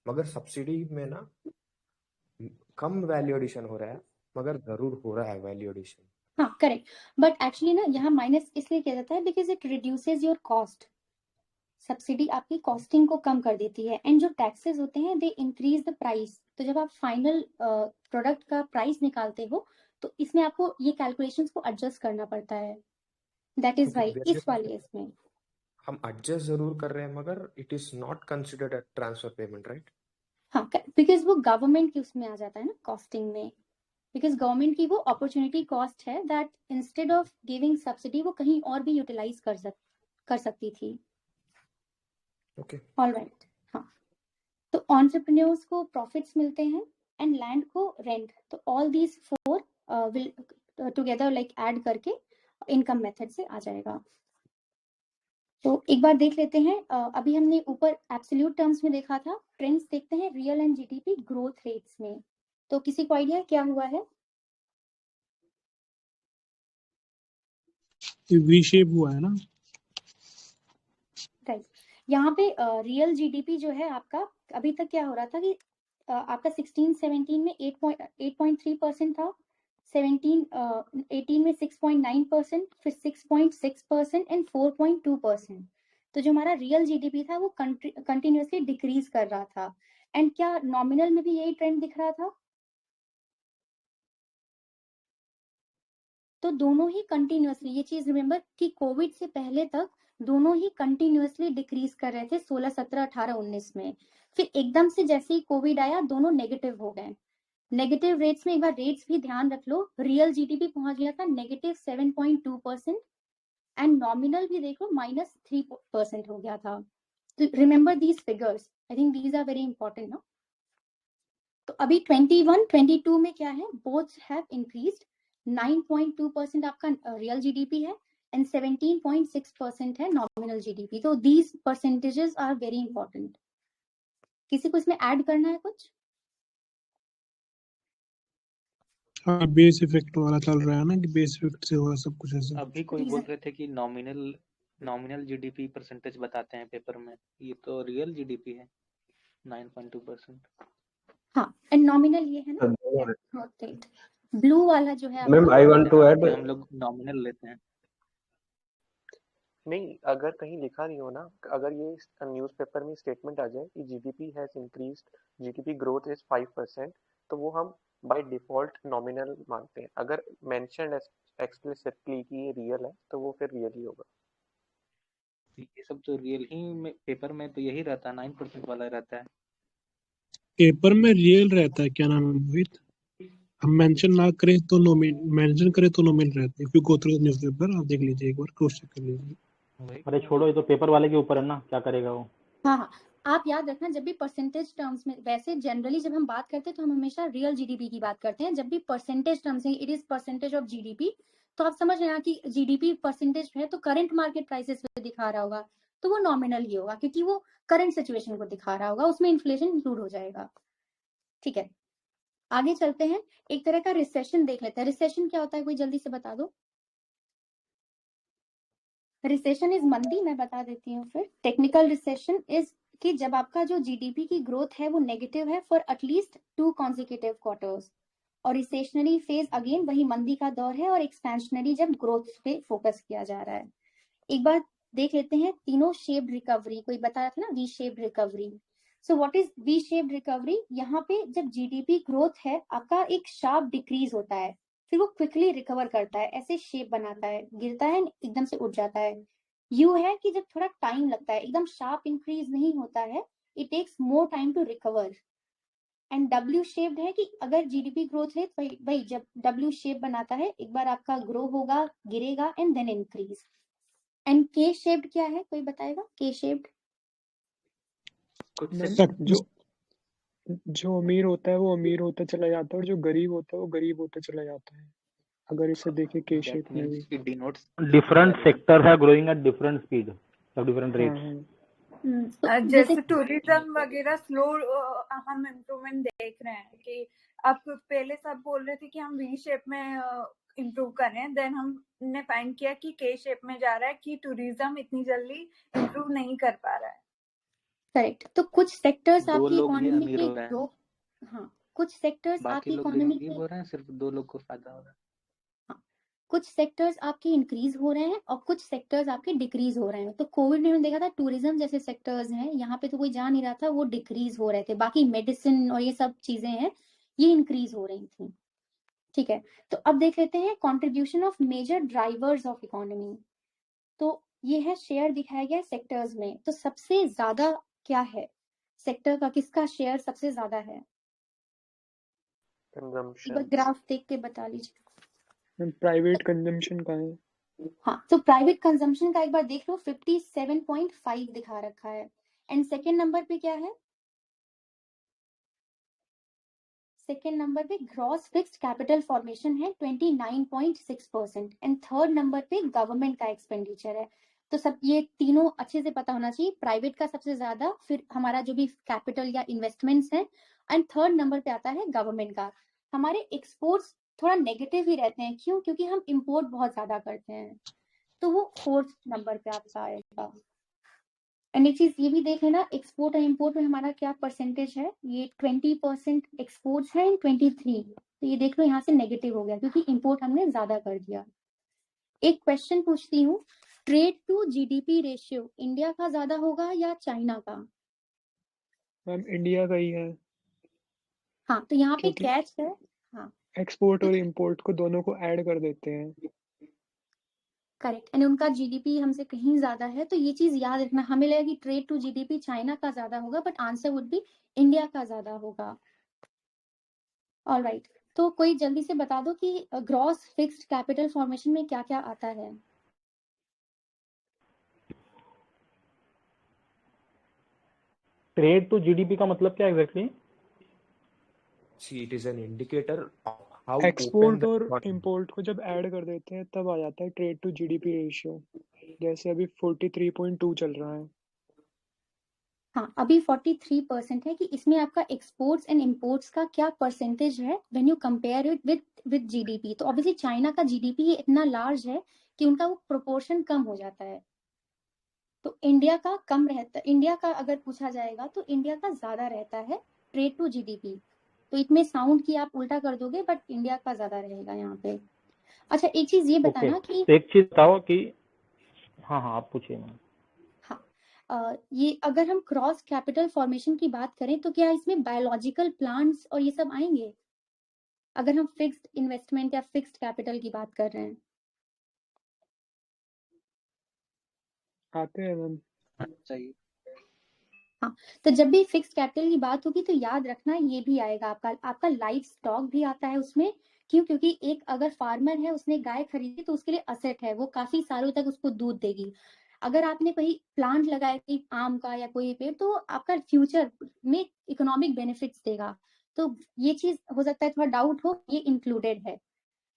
G: मगर सब्सिडी में ना कम वैल्यू एडिशन हो रहा है, मगर जरूर हो रहा है वैल्यू एडिशन।
B: हाँ करेक्ट, बट एक्चुअली ना यहाँ माइनस इसलिए किया जाता है because it reduces your cost. Subsidy आपकी कॉस्टिंग को कम कर देती है, एंड जो टैक्सेस होते हैं दे इंक्रीज द प्राइस। तो जब आप फाइनल प्रोडक्ट का प्राइस निकालते हो तो इसमें आपको ये कैलकुलेशंस को एडजस्ट करना पड़ता है। दैट इज वाई इस वाले इसमें
G: हम एडजस्ट जरूर कर रहे हैं, मगर it is not considered as transfer payment, right?
B: हाँ, बिकॉज वो गवर्नमेंट की उसमें आ जाता है ना कॉस्टिंग में, बिकॉज गवर्नमेंट की वो अपॉर्चुनिटी कॉस्ट है that instead of giving subsidy वो कहीं और भी यूटिलाइज कर सकती थी।
G: ओके,
B: ऑलराइट, हाँ, तो एंटरप्रेन्योर्स को प्रॉफिट्स मिलते हैं एंड लैंड को रेंट। तो all these four will together like add करके इनकम मेथड से आ जाएगा। तो एक बार देख लेते हैं, अभी हमने ऊपर एब्सोल्यूट टर्म्स में देखा था, ट्रेंड्स देखते हैं real and GDP growth rates में। तो किसी को आइडिया क्या हुआ है?
F: वी शेप हुआ है ना।
B: राइट, यहाँ पे रियल जीडीपी जो है आपका अभी तक क्या हो रहा था कि आपका 16-17 में 8.3% था, 17-18 में 6.9%, फिर 6.6% एंड 4.2%। तो जो हमारा रियल जीडीपी था वो कंटिन्यूअसली डिक्रीज कर रहा था। एंड क्या नॉमिनल में भी यही ट्रेंड दिख रहा था? तो दोनों ही कंटिन्यूअसली, ये चीज रिमेंबर कि कोविड से पहले तक दोनों ही कंटिन्यूअसली डिक्रीज कर रहे थे 16, 17, 18, 19 में। फिर एकदम से जैसे ही कोविड आया दोनों नेगेटिव हो गए। नेगेटिव रेट्स में एक बार रेट्स भी ध्यान रख लो, रियल जीडीपी पहुंच गया था -7.2% एंड नॉमिनल भी देख लो -3% हो गया था। तो remember these figures, I think these are very important ना। तो अभी 21-22 में क्या है, बोथ हैव इंक्रीज्ड। 9.2% आपका रियल जीडीपी है एंड 17.6% है नॉमिनल जीडीपी। तो these percentages are very important. किसी को इसमें ऐड करना है कुछ?
F: हाँ, बेस इफेक्ट वाला चल रहा है ना, कि बेस इफेक्ट से हुआ सब कुछ ऐसा।
H: अभी कोई बोल रहे थे कि नॉमिनल जीडीपी परसेंटेज बताते हैं पेपर में, ये तो रियल जीडीपी है 9.2%।
B: हाँ, एंड नॉमिनल ये है ना, ब्लू वाला जो है
J: ma'am I want to add.
H: हम लोग नॉमिनल लेते हैं।
C: नहीं, अगर कहीं लिखा नहीं हो ना, अगर ये न्यूज़पेपर में स्टेटमेंट आ जाए कि GDP has increased, GDP growth is 5%, तो वो हम बाय डिफॉल्ट नॉमिनल मानते हैं। अगर मेंशन्ड एक्सप्लिसिटली कि ये रियल है तो वो फिर रियल ही होगा।
H: ये सब तो रियल ही में, पेपर में तो यही रहता है, 9% वाला रहता है।
F: पेपर में रियल रहता है, क्या नाम है मोहित, हम मेंशन ना करें तो मेंशन करें तो नॉमिनल रहते हैं। If you go through the newspaper आप देख लीजिए, एक बार क्रॉस चेक कर लीजिए।
A: अरे छोड़ो, ये तो पेपर वाले के ऊपर है ना, क्या करेगा वो।
B: हाँ हाँ, आप याद रखना जब भी परसेंटेज टर्म्स में, वैसे जनरली जब हम बात करते हैं तो हम हमेशा रियल जीडीपी की बात करते हैं। जब भी परसेंटेज टर्म्स है, it is percentage of GDP, तो आप समझ लेना कि जीडीपी परसेंटेज है तो करंट मार्केट प्राइसेस पे दिखा रहा होगा, तो वो नॉमिनल ही होगा क्योंकि वो करंट सिचुएशन को दिखा रहा होगा, उसमें इन्फ्लेशन इंक्लूड हो जाएगा। ठीक है, आगे चलते हैं, एक तरह का रिसेशन देख लेते हैं। रिसेशन क्या होता है, कोई जल्दी से बता दो। रिसेशन इज मंदी, मैं बता देती हूँ फिर। टेक्निकल रिसेशन इज कि जब आपका जो जीडीपी की ग्रोथ है वो नेगेटिव है फॉर एटलीस्ट 2 कॉन्सिक्यूटिव क्वार्टर्स। और रिसेशनरी फेज अगेन वही मंदी का दौर है, और एक्सपेंशनरी जब ग्रोथ पे फोकस किया जा रहा है। एक बार देख लेते हैं तीनों शेप्ड रिकवरी, कोई बता रहा था ना V shaped recovery. So what is V shaped recovery? यहाँ पे जब जीडीपी ग्रोथ है आपका एक शार्प डिक्रीज होता है, फिर वो क्विकली रिकवर करता है, ऐसे शेप बनाता है, गिरता है एकदम से उठ जाता है। यू है कि जब थोड़ा टाइम लगता है, एकदम शार्प इंक्रीज नहीं होता है, it takes more time to recover. And W shaped है कि अगर जीडीपी ग्रोथ रेट भाई जब डब्ल्यू शेप बनाता है, एक बार आपका ग्रो होगा, गिरेगा and then increase. And K shaped क्या है, कोई बताएगा? के शेप्ड
H: कुछ
I: मैम
H: सेक्टर
I: जो अमीर होता है वो अमीर होता चला जाता है और जो गरीब होता है वो गरीब होता चला जाता है, अगर इसे देखें के
H: दैट
I: शेप में भी।
H: Means it denotes
A: different sectors are growing at different speed of different
I: हाँ
A: rates.
I: हाँ
B: तो
J: जैसे
B: जैसे
J: टूरिज्म वगैरह स्लो हम इम्प्रूवमेंट देख रहे हैं कि आप पहले सब बोल रहे थे कि हम वी शेप में इम्प्रूव कर रहे हैं, देन हमने फाइंड किया कि के शेप में जा रहा है कि टूरिज्म इतनी जल्दी इम्प्रूव नहीं कर पा रहा है।
B: करेक्ट। तो कुछ सेक्टर्स
H: दो
B: आपकी
H: लोग ही
B: इकोनॉमी
H: अमीर
B: के
H: हो रहे हैं,
B: ग्रो, हाँ कुछ सेक्टर्स
H: बाकी
B: आपकी
H: लोग
B: इकोनॉमी
H: गरीब
B: के,
H: हो रहे हैं, सिर्फ 2 लोग को फायदा हो रहा है।
B: हाँ कुछ सेक्टर्स आपके इंक्रीज हो रहे हैं और कुछ सेक्टर्स आपके डिक्रीज हो रहे हैं। तो कोविड में हमने देखा था टूरिज्म जैसे सेक्टर्स हैं यहाँ पे तो कोई जा नहीं रहा था, वो डिक्रीज हो रहे थे। बाकी मेडिसिन और ये सब चीजें हैं ये इंक्रीज हो रही थी। ठीक है, तो अब देख लेते हैं contribution of major drivers of economy. तो ये है शेयर दिखाया गया सेक्टर्स में, तो सबसे ज्यादा क्या है सेक्टर का, किसका शेयर सबसे ज्यादा है? एक बार
C: कंजम्पशन।
B: ग्राफ देख के बता लीजिए।
I: प्राइवेट कंजम्पशन का है।
B: हाँ तो प्राइवेट कंजम्पशन का एक बार देख लो, 57.5 दिखा रखा है। एंड सेकेंड नंबर पे क्या है? सेकेंड नंबर पे ग्रॉस फिक्स्ड कैपिटल फॉर्मेशन है 29.6%। एंड थर्ड नंबर पे गवर्नमेंट का एक्सपेंडिचर है। तो सब ये तीनों अच्छे से पता होना चाहिए, प्राइवेट का सबसे ज्यादा, फिर हमारा जो भी कैपिटल या इन्वेस्टमेंट्स है, एंड थर्ड नंबर पे आता है गवर्नमेंट का। हमारे एक्सपोर्ट्स थोड़ा नेगेटिव ही रहते हैं, क्यों? क्योंकि हम इंपोर्ट बहुत ज्यादा करते हैं, तो वो फोर्थ नंबर पे आपका आएगा। एंड एक चीज ये भी देख लेना, एक्सपोर्ट और इंपोर्ट में हमारा क्या परसेंटेज है। ये 20% एक्सपोर्ट्स है एंड 23, तो ये देख लो यहाँ से नेगेटिव हो गया क्योंकि इंपोर्ट हमने ज्यादा कर दिया। एक क्वेश्चन पूछती हूँ, trade to GDP ratio India का ज्यादा होगा या चाइना का?
I: मैम इंडिया का ही है,
B: हाँ तो यहाँ पे
I: क्योंकि
B: कैच है, हाँ
I: एक्सपोर्ट और इंपोर्ट को दोनों को ऐड कर देते हैं।
B: करेक्ट। एंड उनका जीडीपी हमसे कहीं ज्यादा है, तो ये चीज याद रखना। हमें लगेगा कि ट्रेड टू जीडीपी चाइना का ज्यादा होगा, but answer would be India का ज्यादा होगा। ऑलराइट, तो कोई जल्दी से बता दो कि ग्रॉस फिक्स्ड कैपिटल फॉर्मेशन में क्या क्या आता है?
A: ट्रेड टू जीडीपी का मतलब क्या exactly?
G: See, it is an indicator of how open
I: export
G: the
I: और
G: economy.
I: इंपोर्ट को जब ऐड कर देते हैं तब आ जाता है ट्रेड टू जीडीपी रेशियो, जैसे अभी 43.2 चल रहा है।
B: हाँ अभी 43% है, कि इसमें आपका एक्सपोर्ट्स एंड इंपोर्ट्स का क्या परसेंटेज है when you compare it with GDP. तो ऑब्वियसली चाइना का जीडीपी इतना लार्ज है कि उनका वो प्रोपोर्शन कम हो जाता है, तो इंडिया का कम रहता है। इंडिया का अगर पूछा जाएगा तो इंडिया का ज्यादा रहता है ट्रेड टू जीडीपी। तो इसमें साउंड की आप उल्टा कर दोगे, बट इंडिया का ज्यादा रहेगा यहाँ पे। अच्छा एक चीज ये
A: ओके,
B: बताना कि
A: तो एक चीज बताओ कि हाँ हाँ आप पूछिए मैम।
B: हाँ ये अगर हम क्रॉस कैपिटल फॉर्मेशन की बात करें तो क्या इसमें बायोलॉजिकल प्लांट्स और ये सब आएंगे, अगर हम फिक्स्ड इन्वेस्टमेंट या फिक्स्ड कैपिटल की बात कर रहे हैं?
I: आते हैं मैम।
H: चाहिए।
B: हाँ तो जब भी फिक्स्ड कैपिटल की बात होगी तो याद रखना ये भी आएगा, आपका लाइफ स्टॉक भी आता है उसमें। क्यों? क्योंकि एक अगर फार्मर है उसने गाय खरीदी तो उसके लिए असेट है, वो काफी सालों तक उसको दूध देगी। अगर आपने कोई प्लांट लगाया कि आम का या कोई पेड़, तो आपका फ्यूचर में इकोनॉमिक बेनिफिट्स देगा। तो ये चीज हो सकता है थोड़ा डाउट हो, ये इंक्लूडेड है।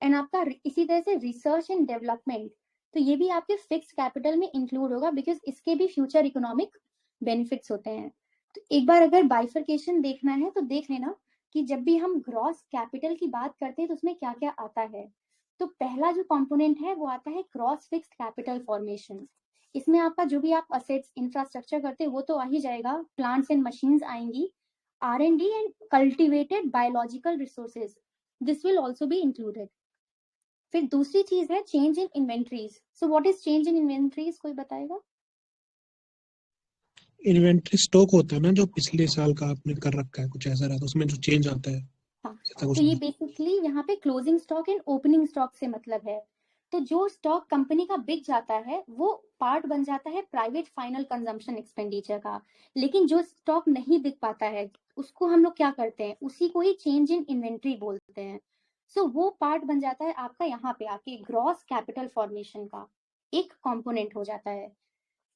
B: एंड आपका इसी तरह से रिसर्च एंड डेवलपमेंट, तो ये भी आपके फिक्स कैपिटल में इंक्लूड होगा, बिकॉज इसके भी फ्यूचर इकोनॉमिक बेनिफिट्स होते हैं। तो एक बार अगर बाइफरकेशन देखना है तो देख लेना कि जब भी हम ग्रॉस कैपिटल की बात करते हैं तो उसमें क्या क्या आता है। तो पहला जो कंपोनेंट है वो आता है ग्रॉस फिक्स्ड कैपिटल फॉर्मेशन। इसमें आपका जो भी आप असेट्स इंफ्रास्ट्रक्चर करते हैं वो तो आ ही जाएगा, प्लांट्स एंड मशीन्स आएंगी, R&D and cultivated biological resources, this will also be included. फिर दूसरी चीज है change in inventories. So what is change in inventories, कोई बताएगा?
F: इन्वेंट्री स्टॉक होता है ना जो पिछले साल का आपने कर रखा है, कुछ ऐसा रहता है, उसमें जो चेंज आता है
B: हाँ
F: ऐसा कुछ।
B: तो ये बेसिकली यहाँ पे closing stock and opening stock से मतलब है। तो जो स्टॉक कंपनी का बिक जाता है वो पार्ट बन जाता है प्राइवेट फाइनल कंजम्पशन एक्सपेंडिचर का, लेकिन जो स्टॉक नहीं बिक पाता है उसको हम लोग क्या करते हैं, उसी को ही चेंज इन इन्वेंट्री बोलते हैं। सो वो पार्ट बन जाता है आपका यहाँ पे आके ग्रॉस कैपिटल फॉर्मेशन का। एक कंपोनेंट हो जाता है।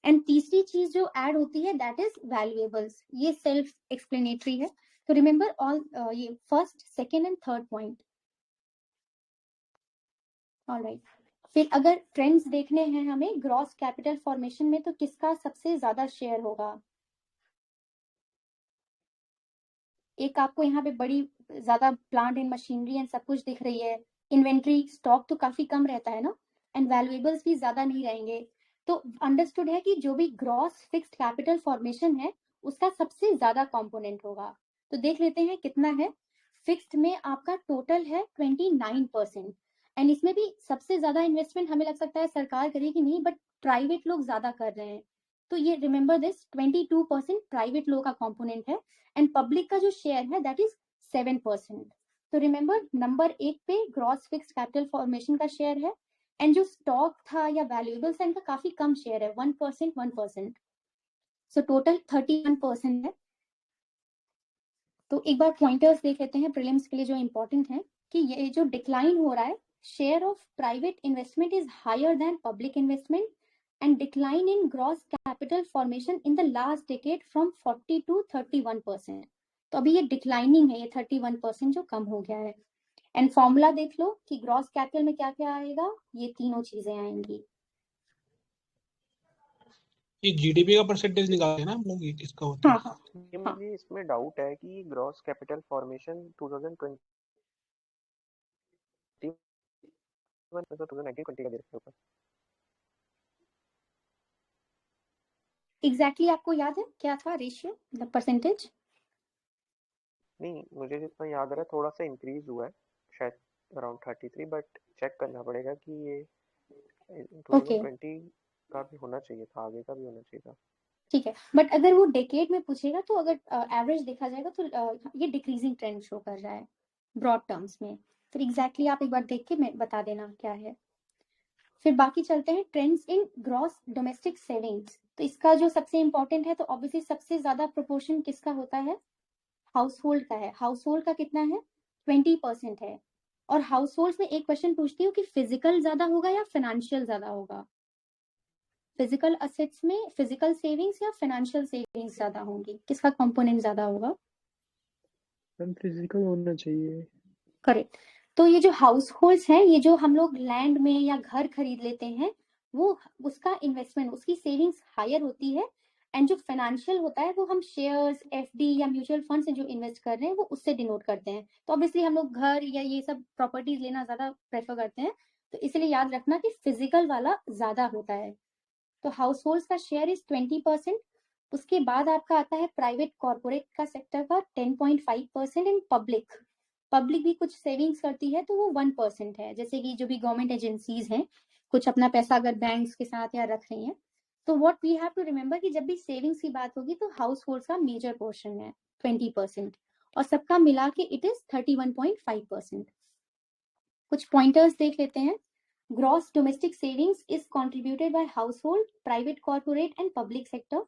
B: एंड तीसरी चीज जो ऐड होती है दैट इज वैल्यूएबल्स। ये सेल्फ एक्सप्लेनेटरी है, तो रिमेंबर ऑल ये first, second and third point. Alright, फिर अगर ट्रेंड्स देखने हैं हमें ग्रॉस कैपिटल फॉर्मेशन में, तो किसका सबसे ज्यादा शेयर होगा? एक आपको यहाँ पे बड़ी ज्यादा प्लांट एंड मशीनरी एंड सब कुछ दिख रही है, इन्वेंट्री स्टॉक तो काफी कम रहता है ना, एंड वैल्यूएबल्स भी ज्यादा नहीं रहेंगे। तो अंडरस्टूड है कि जो भी ग्रॉस फिक्स्ड कैपिटल फॉर्मेशन है उसका सबसे ज्यादा कंपोनेंट होगा। तो देख लेते हैं कितना है। फिक्स्ड में आपका टोटल है 29%, एंड इसमें भी सबसे ज्यादा इन्वेस्टमेंट हमें लग सकता है सरकार करेगी नहीं, बट प्राइवेट लोग ज्यादा कर रहे हैं। तो ये रिमेंबर दिस, 22% प्राइवेट लोग का कंपोनेंट है, एंड पब्लिक का जो शेयर है दैट इज 7%। तो रिमेंबर नंबर 1 पे ग्रॉस फिक्स्ड कैपिटल फॉर्मेशन का शेयर है, एंड जो स्टॉक था या वैल्यूएबल्स इनका काफी कम शेयर है, 1%। सो टोटल 31% है। तो एक बार पॉइंटर्स देख लेते हैं प्रीलिम्स के लिए जो इंपॉर्टेंट है, कि ये जो डिक्लाइन हो रहा है, share of private investment is higher than public investment, and decline in gross capital formation in the last decade from 40 to 31%। तो अभी ये डिक्लाइनिंग है, ये 31% जो कम हो गया है। एंड फॉर्मूला देख लो कि ग्रॉस कैपिटल में क्या क्या आएगा, ये तीनों चीजें आएंगी।
F: ये जीडीपी का परसेंटेज निकालते हैं ना हम लोग, ये किसका होता है?
B: हाँ,
C: ये मुझे इसमें डाउट है कि ग्रॉस कैपिटल फॉर्मेशन 2021 2019-20 का दे रखे ऊपर।
B: एग्जैक्टली आपको याद है क्या था रेशियो, मतलब परसेंटेज?
C: नहीं, मुझे जितना याद आ रहा है थोड़ा सा इंक्रीज हुआ है, शायद अराउंड 33, बट चेक करना पड़ेगा कि ये 2020 का भी होना चाहिए था, आगे का भी होना चाहिए था।
B: ठीक है, बट अगर वो डेकेड में पूछेगा तो अगर एवरेज देखा जाएगा तो ये डिक्रीजिंग ट्रेंड शो कर रहा है ब्रॉड टर्म्स में। फिर एग्जैक्टली आप एक बार देख के मैं बता देना क्या है। फिर बाकी चलते हैं ट्रेंड्स इन ग्रॉस डोमेस्टिक सेविंग्स। तो इसका जो सबसे इंपॉर्टेंट है, तो ऑब्वियसली सबसे ज्यादा प्रोपोर्शन किसका होता है? हाउस होल्ड का है। हाउस होल्ड का कितना है? 20% है। और हाउस होल्ड में एक क्वेश्चन पूछती हूँ कि फिजिकल ज्यादा होगा या फाइनेंशियल ज्यादा होगा? फिजिकल असेट्स में फिजिकल सेविंग्स या फाइनेंशियल सेविंग्स ज्यादा होंगी, किसका कंपोनेंट ज्यादा होगा?
I: फिजिकल होना चाहिए।
B: करेक्ट। तो ये जो हाउस होल्ड्स हैं, ये जो हम लोग लैंड में या घर खरीद लेते हैं, वो उसका इन्वेस्टमेंट, उसकी सेविंग्स हायर होती है। एंड जो फाइनेंशियल होता है वो हम शेयर्स, एफडी या म्यूचुअल फंड से जो इन्वेस्ट कर रहे हैं वो उससे डिनोट करते हैं। तो ऑब्वियसली हम लोग घर या ये सब प्रॉपर्टीज लेना ज्यादा प्रेफर करते हैं, तो इसलिए याद रखना कि फिजिकल वाला ज्यादा होता है। तो हाउस होल्ड का शेयर इज 20%। उसके बाद आपका आता है प्राइवेट कॉर्पोरेट का सेक्टर का 10.5%, एंड पब्लिक भी कुछ सेविंग्स करती है तो वो 1% है, जैसे कि जो भी गवर्नमेंट एजेंसीज हैं कुछ अपना पैसा अगर बैंक्स के साथ या रख रही हैं। तो what we have to remember कि जब भी सेविंग्स की बात होगी तो हाउस होल्ड का मेजर पोर्शन है 20%, और सबका मिला के इट इज 31.5%। कुछ पॉइंटर्स देख लेते हैं। Gross domestic savings is contributed bye household, private corporate and public sector.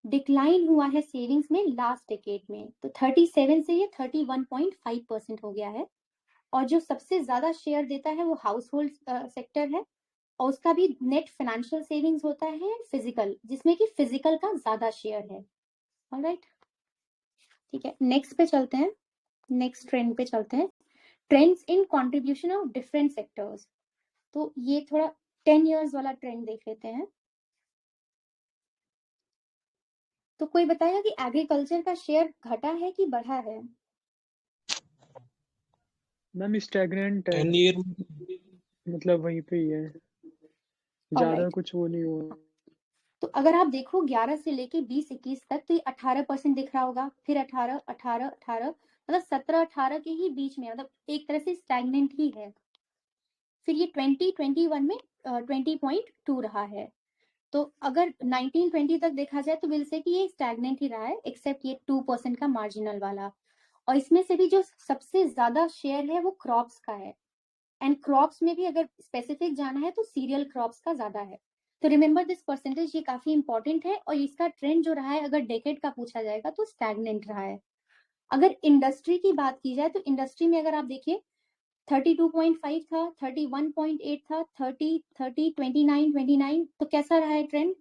B: Decline हुआ है सेविंग्स में लास्ट डेकेड में, तो 37 से ये 31.5% हो गया है। और जो सबसे ज्यादा शेयर देता है वो हाउस होल्ड सेक्टर है, और उसका भी नेट फाइनेंशियल सेविंग्स होता है फिजिकल, जिसमें कि फिजिकल का ज्यादा शेयर है। ऑलराइट, ठीक है, नेक्स्ट पे चलते हैं। नेक्स्ट ट्रेंड पे चलते हैं, trends in contribution of different sectors. तो ये थोड़ा 10 इयर्स वाला ट्रेंड देख लेते हैं। तो कोई बताएगा कि एग्रीकल्चर का शेयर घटा है कि बढ़ा है?
I: मैम स्टैग्नेंट है,
F: 10 ईयर
I: मतलब वहीं पे ही है, ज्यादा कुछ वो नहीं हुआ।
B: तो अगर आप देखो 11 से लेके 20-21 तक, तो ये 18% दिख रहा होगा, फिर 18, 18, 18, मतलब 17, 18 के ही बीच में, मतलब एक तरह से स्टैग्नेंट ही है। फिर ये 2021 में 20.2 रहा है। तो अगर 1920 तक देखा जाए तो विल से कि ये स्टैग्नेंट ही रहा है, एक्सेप्ट ये 2% का मार्जिनल वाला। और इसमें से भी जो सबसे ज्यादा शेयर है वो क्रॉप्स का है, एंड क्रॉप्स में भी अगर स्पेसिफिक जाना है तो सीरियल क्रॉप्स का ज्यादा है। तो रिमेंबर दिस परसेंटेज, ये काफी इंपॉर्टेंट है। और इसका ट्रेंड जो रहा है अगर डेकेड का पूछा जाएगा तो स्टैग्नेंट रहा है। अगर इंडस्ट्री की बात की जाए तो इंडस्ट्री में अगर आप देखिए 32.5 था, 31.8 था, 30, 30, 29, 29। तो कैसा रहा है ट्रेंड?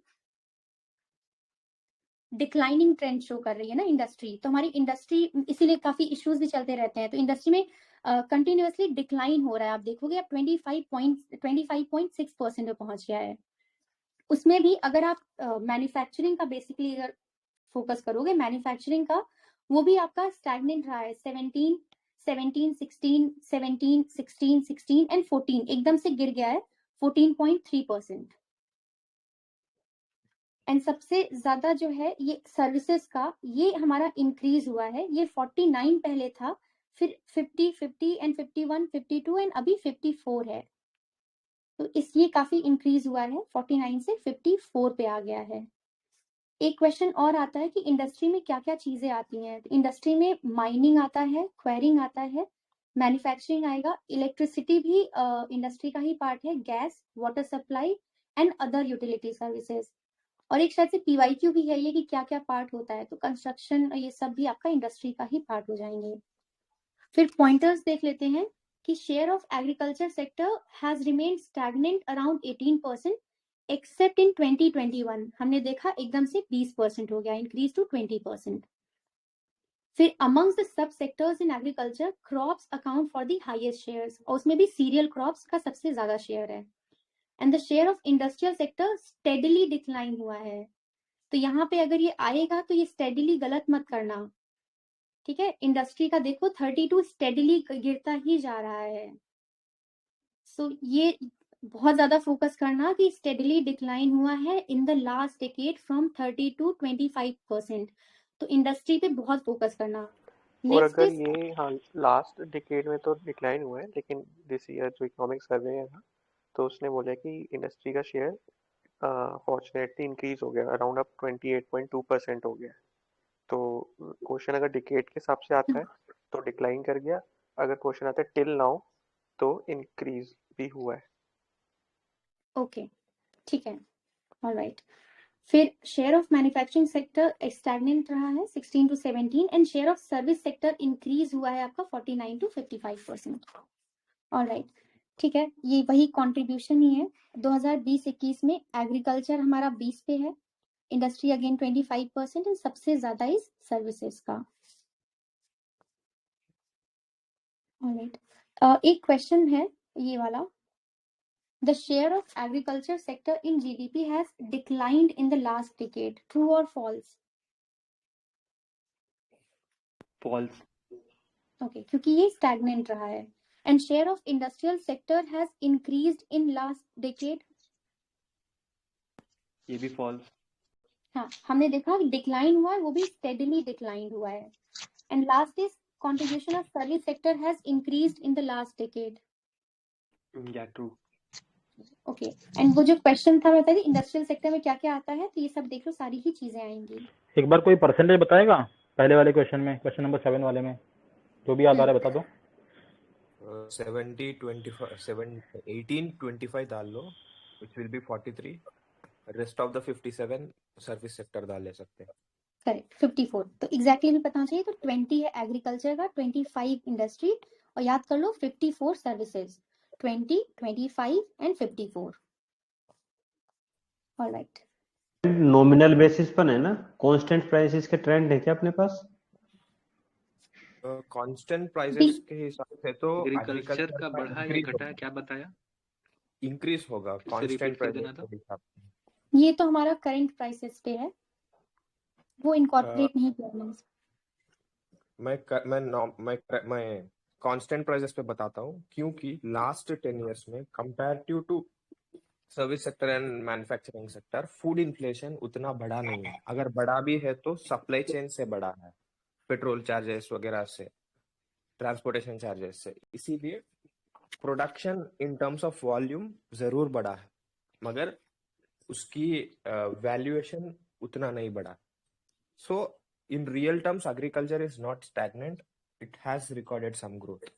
B: डिक्लाइनिंग ट्रेंड शो कर रही है ना इंडस्ट्री। तो हमारी इंडस्ट्री, इसीलिए काफी इश्यूज भी चलते रहते हैं, तो इंडस्ट्री में कंटिन्यूअसली डिक्लाइन हो रहा है। आप देखोगे आप 25.6% पे पहुंच गया है। उसमें भी अगर आप मैन्युफैक्चरिंग का बेसिकली अगर फोकस करोगे, मैन्युफैक्चरिंग का, वो भी आपका स्टैग्नेंट रहा है। 17, 16, 16 एंड 14 एकदम से गिर गया है 14.3%। एंड सबसे ज्यादा जो है ये सर्विसेज का, ये हमारा इंक्रीज हुआ है। ये 49 पहले था, फिर 50, 50 एंड 51, 52 एंड अभी 54 है। तो ये काफी इंक्रीज हुआ है, 49 से 54 पे आ गया है। एक क्वेश्चन और आता है कि इंडस्ट्री में क्या क्या चीजें आती हैं। तो इंडस्ट्री में माइनिंग आता है, क्वेरिंग आता है, मैन्युफैक्चरिंग आएगा, इलेक्ट्रिसिटी भी इंडस्ट्री का ही पार्ट है, gas, water supply and other utility services. और एक शायद से पीवाईक्यू भी है ये कि क्या क्या पार्ट होता है। तो कंस्ट्रक्शन, ये सब भी आपका इंडस्ट्री का ही पार्ट हो जाएंगे। फिर पॉइंटर्स देख लेते हैं कि share of agriculture sector has remained stagnant around 18% accept इन 2021। हमने देखा एकदम से 20% हो गया, इंक्रीज टू 20%। फिर amongst the sub sectors in agriculture, crops account for the highest shares, और उसमें भी सीरियल क्रॉप्स का सबसे ज्यादा शेयर है। And the share of industrial sector steadily decline हुआ है। तो यहाँ पे अगर ये आएगा तो ये स्टेडली गलत मत करना, ठीक है। इंडस्ट्री का देखो 32 स्टेडली गिरता ही जा रहा है। सो ये बहुत ज्यादा फोकस करना कि स्टेडली डिक्लाइन हुआ है इन the last decade from 30 to 25%। तो इंडस्ट्री पे बहुत फोकस करना।
C: और
B: नेक्स्ट
C: अगर
B: इज,
C: ये, हाँ, लास्ट डिकेड में तो डिक्लाइन हुआ है, लेकिन दिस ईयर जो इकोनॉमिक सर्वे है ना, तो उसने बोला कि इंडस्ट्री का शेयर फॉर्चुनेटली इंक्रीज हो गया, अराउंड अब 28.2% हो गया है। तो क्वेश्चन अगर डिकेड के हिसाब से आता है तो डिक्लाइन कर गया, अगर क्वेश्चन आता है टिल नाउ तो इंक्रीज भी हुआ है।
B: ओके, ठीक है, ऑलराइट। फिर share of manufacturing sector stagnant रहा है 16 to 17 and share of service sector increase हुआ है आपका 49 to 55%। ऑलराइट, ठीक है, ये वही कंट्रीब्यूशन ही है। 2020-21 में एग्रीकल्चर हमारा 20 पे है, इंडस्ट्री अगेन 25% एंड सबसे ज्यादा इस सर्विसेज का। ऑलराइट, एक क्वेश्चन है ये वाला, the share of agriculture sector in GDP has declined in the last decade, true और फॉल्स?
D: फॉल्स।
B: ओके, क्योंकि ये स्टैग्नेंट रहा है। And share of industrial sector has increased in last decade,
D: ये भी फॉल्स।
B: हाँ, हमने देखा डिक्लाइन हुआ है, वो भी स्टेडली डिक्लाइन हुआ है। And last is contribution of service sector has increased in the last decade.
D: Yeah, true.
B: Okay, and वो जो क्वेश्चन था बताइए इंडस्ट्रियल सेक्टर में क्या क्या आता है, तो ये सब देख लो, सारी ही चीजें आएंगी।
A: एक बार कोई परसेंटेज बताएगा पहले वाले क्वेश्चन में, क्वेश्चन नंबर 7 वाले में, जो भी याद आ रहा है बता दो।
G: 70, 25, 7, 18, 25 डाल लो, which will be 43. Rest of the 57 service sector डाल ले सकते हैं।
B: करेक्ट, 54। तो एग्जैक्टली भी पता चाहिए। तो 20 है एग्रीकल्चर का, 25 इंडस्ट्री, और याद कर लो 54 services, 20, 25 and 54। Alright,
K: nominal basis पर है ना, कांस्टेंट प्राइसेस के ट्रेंड है क्या अपने पास?
G: कांस्टेंट प्राइसेस के हिसाब से तो
H: एग्रीकल्चर का बढ़ा या घटा, क्या बताया?
G: इंक्रीज होगा कांस्टेंट प्राइसेस के हिसाब से।
B: ये तो हमारा करंट प्राइसेस पे है, वो इनकॉर्पोरेट नहीं किया।
G: मैं कांस्टेंट प्राइसेस पे बताता हूँ, क्योंकि लास्ट 10 इयर्स में comparative to service sector and manufacturing sector food inflation उतना बढ़ा नहीं है। अगर बढ़ा भी है तो सप्लाई चेन से बढ़ा है, पेट्रोल चार्जेस वगैरह से, ट्रांसपोर्टेशन चार्जेस से। इसीलिए production in terms of volume जरूर बढ़ा है, मगर उसकी वैल्यूएशन उतना नहीं बढ़ा। So in real terms agriculture is not stagnant, it has recorded some growth.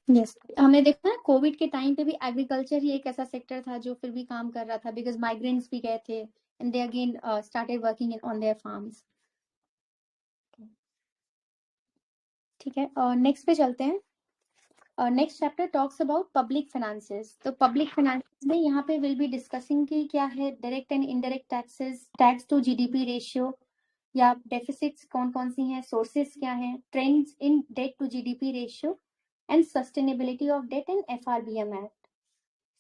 B: Yes, हमने देखा ना कोविड के टाइम पे भी एग्रीकल्चर ही एक ऐसा सेक्टर था जो फिर भी काम कर रहा था, बिकॉज माइग्रेंट्स भी गए थे and they again started working on their farms. ठीक है, नेक्स्ट पे चलते हैं। Next chapter talks about public finances. तो पब्लिक फाइनेंसेस में यहाँ पे विल बी डिस्कसिंग कि क्या है direct and indirect taxes, tax to GDP ratio या डेफिसिट्स कौन कौन सी हैं, सोर्सेस क्या हैं, trends in debt to GDP ratio and sustainability of debt and FRBM act.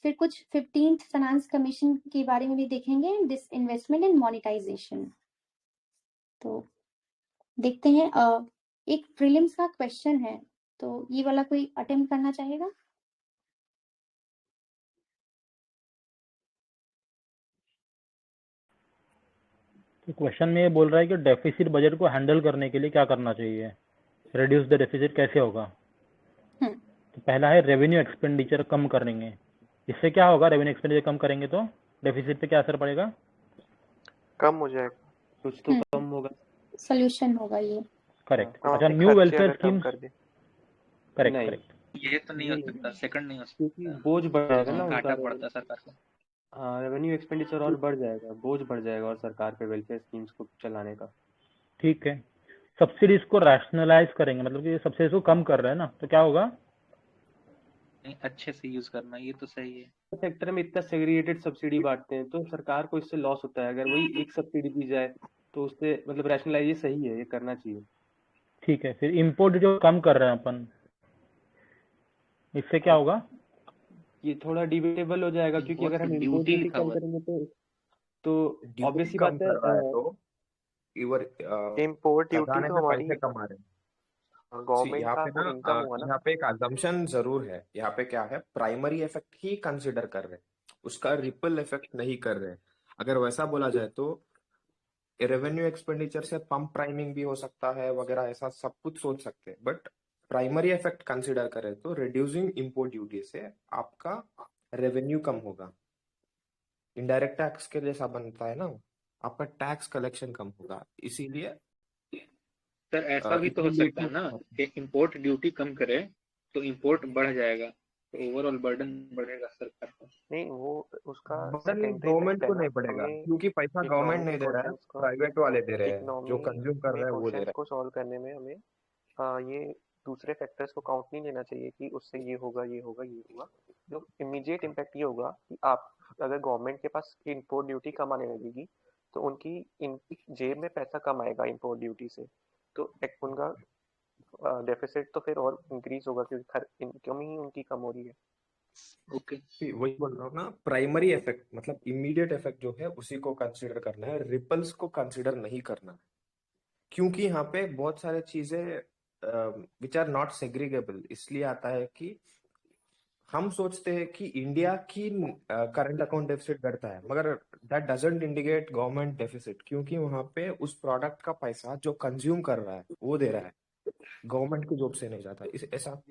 B: फिर कुछ 15th फाइनेंस कमीशन के बारे में भी देखेंगे, दिस इन्वेस्टमेंट एंड मोनेटाइजेशन। तो देखते हैं, एक प्रीलिम्स का क्वेश्चन है, तो ये वाला कोई अटेम्प्ट करना चाहेगा?
A: तो क्वेश्चन में ये बोल रहा है कि डेफिसिट बजट को हैंडल करने के लिए क्या करना चाहिए, रिड्यूस द डेफिसिट कैसे होगा। तो पहला है रेवेन्यू एक्सपेंडिचर कम करेंगे। इससे क्या होगा, रेवेन्यू एक्सपेंडिचर कम करेंगे तो डेफिसिट पे क्या असर पड़ेगा,
C: कम हो जाएगा,
D: कुछ तो कम होगा,
B: सॉल्यूशन होगा ये।
A: करेक्ट।
C: हम
A: अच्छा,
C: अपने
A: न्यू
C: खर्चे
A: वेलफेयर
C: अगर कम
A: स्कीम्स,
C: कर दें।
A: करेक्ट
D: नहीं
A: करेक्ट।
H: ये तो नहीं हो सकता, सेकंड नहीं हो
D: क्योंकि
H: सकता,
D: बोझ बढ़ जाएगा ना
H: घाटा
D: उनका।
H: पड़ता है सरकार को।
D: हाँ, रेवेन्यू एक्सपेंडिचर और बढ़ जाएगा, बोझ बढ़ जाएगा और सरकार पे वेलफेयर स्कीम्स को चलाने का।
A: ठीक है, सब्सिडीज को रैशनलाइज करेंगे, मतलब कि सब्सिडीज को कम कर रहे हैं ना, तो क्या होगा,
H: नहीं, अच्छे से यूज करना, ये तो सही है।
D: सेक्टर में इतना सेग्रीगेटेड सब्सिडी बांटते हैं तो सरकार को इससे लॉस होता है। अगर वही एक सब्सिडी दी जाए तो उससे मतलब रैशनलाइज, ये सही है, ये करना चाहिए।
A: ठीक है। फिर इंपोर्ट जो कम कर रहे हैं अपन, इससे क्या होगा,
D: ये थोड़ा डिबेटेबल हो जाएगा, क्योंकि अगर हम इम्पोर्ट
H: ड्यूटी
D: ड्यूटी
H: लिखा
D: कम
H: हुआ है।
D: करेंगे तो
G: ड्यूटी
D: ऑब्वियस सी
G: कम
D: बात है।
G: कर रहा है तो इवर
C: इम्पोर्ट ड्यूटी
G: खजाने
C: तो
G: में
C: हमारी
G: पैसे कमा रहे हैं। See,
C: गवर्नमेंट
G: यहाँ
C: का
G: पे
C: तो
G: ना
C: इनकम हुआ ना।
G: यहाँ पे एक अजम्पशन जरूर है। यहाँ पे क्या है, प्राइमरी इफेक्ट ही कंसिडर कर रहे हैं, उसका रिपल इफेक्ट नहीं कर रहे हैं। अगर वैसा बोला जाए तो रेवेन्यू एक्सपेंडिचर से पंप प्राइमिंग भी हो सकता है वगैरह, ऐसा सब कुछ सोच सकते हैं। बट प्राइमरी इफेक्ट कंसिडर करें तो रिड्यूसिंग इंपोर्ट ड्यूटी से आपका रेवेन्यू कम होगा, इनडायरेक्ट टैक्स के जैसा बनता है ना, आपका टैक्स कलेक्शन कम होगा। इसीलिए
H: सर ऐसा भी तो हो सकता है ना कि इंपोर्ट ड्यूटी कम करे तो इंपोर्ट बढ़ जाएगा, तो ओवरऑल बर्डन बढ़ेगा सरकार को।
C: नहीं, वो उसका
G: बर्डन
C: सेकेंडरी
G: गवर्नमेंट
C: इफेक्ट है
G: को
C: ना,
G: नहीं पड़ेगा,
C: हमें
G: क्योंकि पैसा गवर्नमेंट
C: इकोनॉमी
G: नहीं
C: के
G: दे रहा है,
C: क्वेश्चंस को
G: प्राइवेट वाले दे रहे हैं, जो
C: इकोनॉमी
G: कंज्यूम कर
C: में
G: रहे हैं वो दे
C: क्वेश्चंस
G: रहे
C: को सॉल्व करने में हमें ये दूसरे फैक्टर्स को काउंट नहीं लेना चाहिए कि उससे ये होगा ये होगा ये होगा। जो इमीडिएट इम्पैक्ट ये होगा कि आप अगर गवर्नमेंट के पास इंपोर्ट ड्यूटी कम आने लगेगी तो उनकी जेब में पैसा कम आएगा इंपोर्ट ड्यूटी से, तो उनका डेफिसिट तो फिर और इंक्रीज होगा क्योंकि इनकम ही उनकी कम हो रही है।
H: ओके,
G: वही बोल रहा हूँ ना, प्राइमरी इफेक्ट मतलब इमीडिएट इफेक्ट जो है उसी को कंसीडर करना है, रिपल्स को कंसीडर नहीं करना है। क्योंकि यहाँ पे बहुत सारे चीजें विच आर नॉट सेग्रीगेबल इसलिए आता है कि हम सोचते हैं कि इंडिया की करंट अकाउंट डेफिसिट बढ़ता है, मगर that doesn't indicate government deficit, क्योंकि वहां पे उस प्रोडक्ट का पैसा जो कंज्यूम कर रहा है वो दे रहा है, गवर्नमेंट की जॉब से नहीं जाता। ऐसा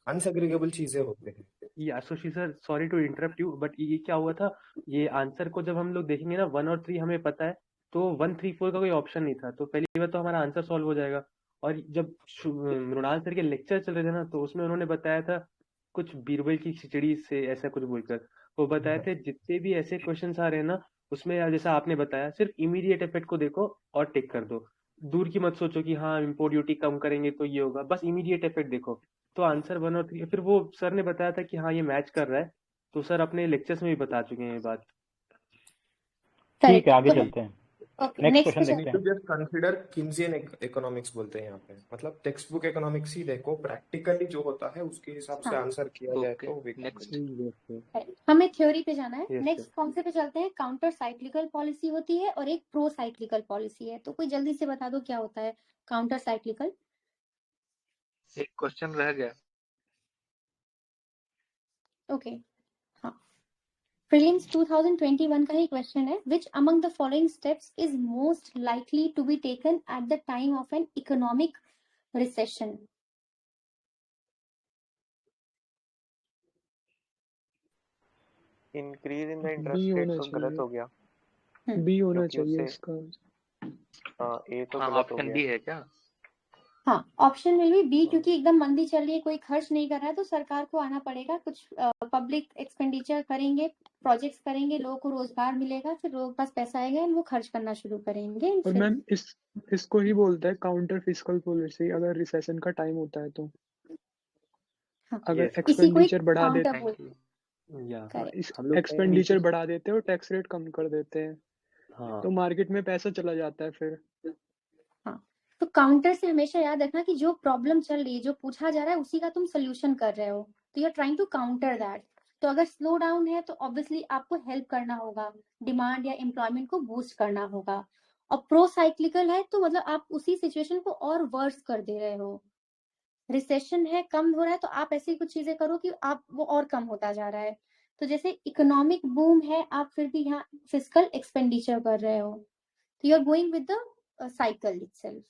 G: अनसेग्रीगेबल चीजें होते हैं।
D: ये आशुषी sir, sorry to interrupt you, but ये क्या हुआ था, ये आंसर को जब हम लोग देखेंगे ना 1 और 3 हमें पता है, तो 1, 3, 4 का कोई ऑप्शन नहीं था, तो पहली बात तो हमारा आंसर सॉल्व हो जाएगा। और जब मृणाल सर के लेक्चर चल रहे थे ना, तो उसमें उन्होंने बताया था कुछ बीरबल की खिचड़ी से ऐसा कुछ बोलकर, वो बताए थे जितने भी ऐसे क्वेश्चन आ रहे हैं ना, उसमें जैसा आपने बताया सिर्फ इमीडिएट इफेक्ट को देखो और टिक कर दो, दूर की मत सोचो कि हाँ इम्पोर्ट ड्यूटी कम करेंगे तो ये होगा, बस इमीडिएट इफेक्ट देखो। तो आंसर 1 और 3, फिर वो सर ने बताया था कि हाँ ये मैच कर रहा है, तो सर अपने लेक्चर्स में भी बता चुके हैं ये बात।
A: ठीक है, आगे चलते हैं, नेक्स्ट क्वेश्चन देखते हैं।
G: जस्ट कंसीडर किन्सियन इकोनॉमिक्स बोलते हैं यहाँ पे, मतलब टेक्स्ट बुक इकोनॉमिक्स ही देखो, प्रैक्टिकली जो होता है उसके हिसाब से आंसर किया जाए तो
B: नेक्स्ट हमें थ्योरी पे जाना है।
D: Yes,
B: नेक्स्ट कौन से पे चलते हैं, काउंटर साइक्लिकल पॉलिसी होती है और एक प्रो साइक्लिकल पॉलिसी है, तो कोई जल्दी से बता दो क्या होता है काउंटर साइक्लिकल।
H: एक क्वेश्चन रह गया।
B: ओके, हाँ, प्रीलिम्स 2021 का ही क्वेश्चन है, which among the following steps is most likely to be taken at the time of an economic recession?
C: Increase in the
I: be
C: interest rate
I: होना
C: तो गलत हो
I: चाहिए,
C: गया,
I: बी होना
C: क्योंकि
I: चाहिए
C: उससे
I: इसका।
C: ए तो
H: हाँ,
C: गलत हो
H: ऑप्शन
C: गया।
H: बी है क्या?
B: हाँ, ऑप्शन विल बी बी, क्योंकि एकदम मंदी चल रही है, कोई खर्च नहीं कर रहा है, तो सरकार को आना पड़ेगा, कुछ पब्लिक एक्सपेंडिचर करेंगे, प्रोजेक्ट्स करेंगे, लोगों को रोजगार मिलेगा, फिर लोगों के पास पैसा आएगा, वो खर्च करना शुरू करेंगे।
I: और मैम इसको ही बोलते हैं काउंटर फिस्कल पॉलिसी, अगर रिसेशन का टाइम होता है तो।
B: हाँ
I: अगर
D: यस
B: इसी को एक
I: एक्सपेंडिचर बढ़ा
B: काउंटर
I: देते
B: बोल
H: थैंक यू
D: या
I: हाँ,
B: करेक्ट
I: इस
D: हम लोग
I: एक्सपेंडिचर
D: नीचे
I: बढ़ा देते हैं और टैक्स रेट कम कर देते हैं,
D: हाँ
I: तो मार्केट में पैसा चला जाता है फिर।
B: हाँ तो काउंटर से हमेशा याद रखना कि जो प्रॉब्लम चल रही है, जो पूछा जा रहा है, उसी का तुम सोल्यूशन कर रहे हो, तो you are trying to counter that. तो अगर स्लो डाउन है तो ऑब्वियसली आपको हेल्प करना होगा, डिमांड या एम्प्लॉयमेंट को बूस्ट करना होगा। और प्रो साइक्लिकल है तो मतलब आप उसी सिचुएशन को और वर्स कर दे रहे हो। रिसेशन है, कम हो रहा है, तो आप ऐसी कुछ चीजें करो कि आप वो और कम होता जा रहा है। तो जैसे इकोनॉमिक बूम है, आप फिर भी यहाँ फिस्कल एक्सपेंडिचर कर रहे हो, तो you are going with the cycle itself.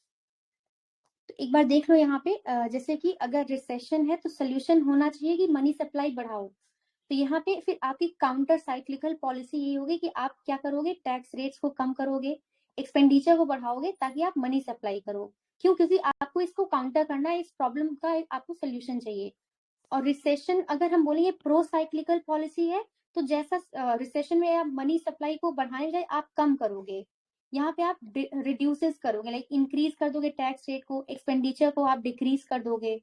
B: तो एक बार देख लो यहाँ पे जैसे कि अगर रिसेशन है तो सोल्यूशन होना चाहिए कि मनी सप्लाई बढ़ाओ। तो यहाँ पे फिर आपकी काउंटर साइक्लिकल पॉलिसी ये होगी कि आप क्या करोगे, टैक्स रेट्स को कम करोगे, एक्सपेंडिचर को बढ़ाओगे ताकि आप मनी सप्लाई करो। क्यों? क्योंकि आपको इसको काउंटर करना है, इस प्रॉब्लम का आपको सोल्यूशन चाहिए। और रिसेशन अगर हम बोलेंगे प्रो साइक्लिकल पॉलिसी है, तो जैसा रिसेशन में आप मनी सप्लाई को बढ़ाने जाए आप कम करोगे, यहाँ पे आप रिड्यूसेस करोगे, लाइक इंक्रीज कर दोगे टैक्स रेट को, एक्सपेंडिचर को आप डिक्रीज कर दोगे।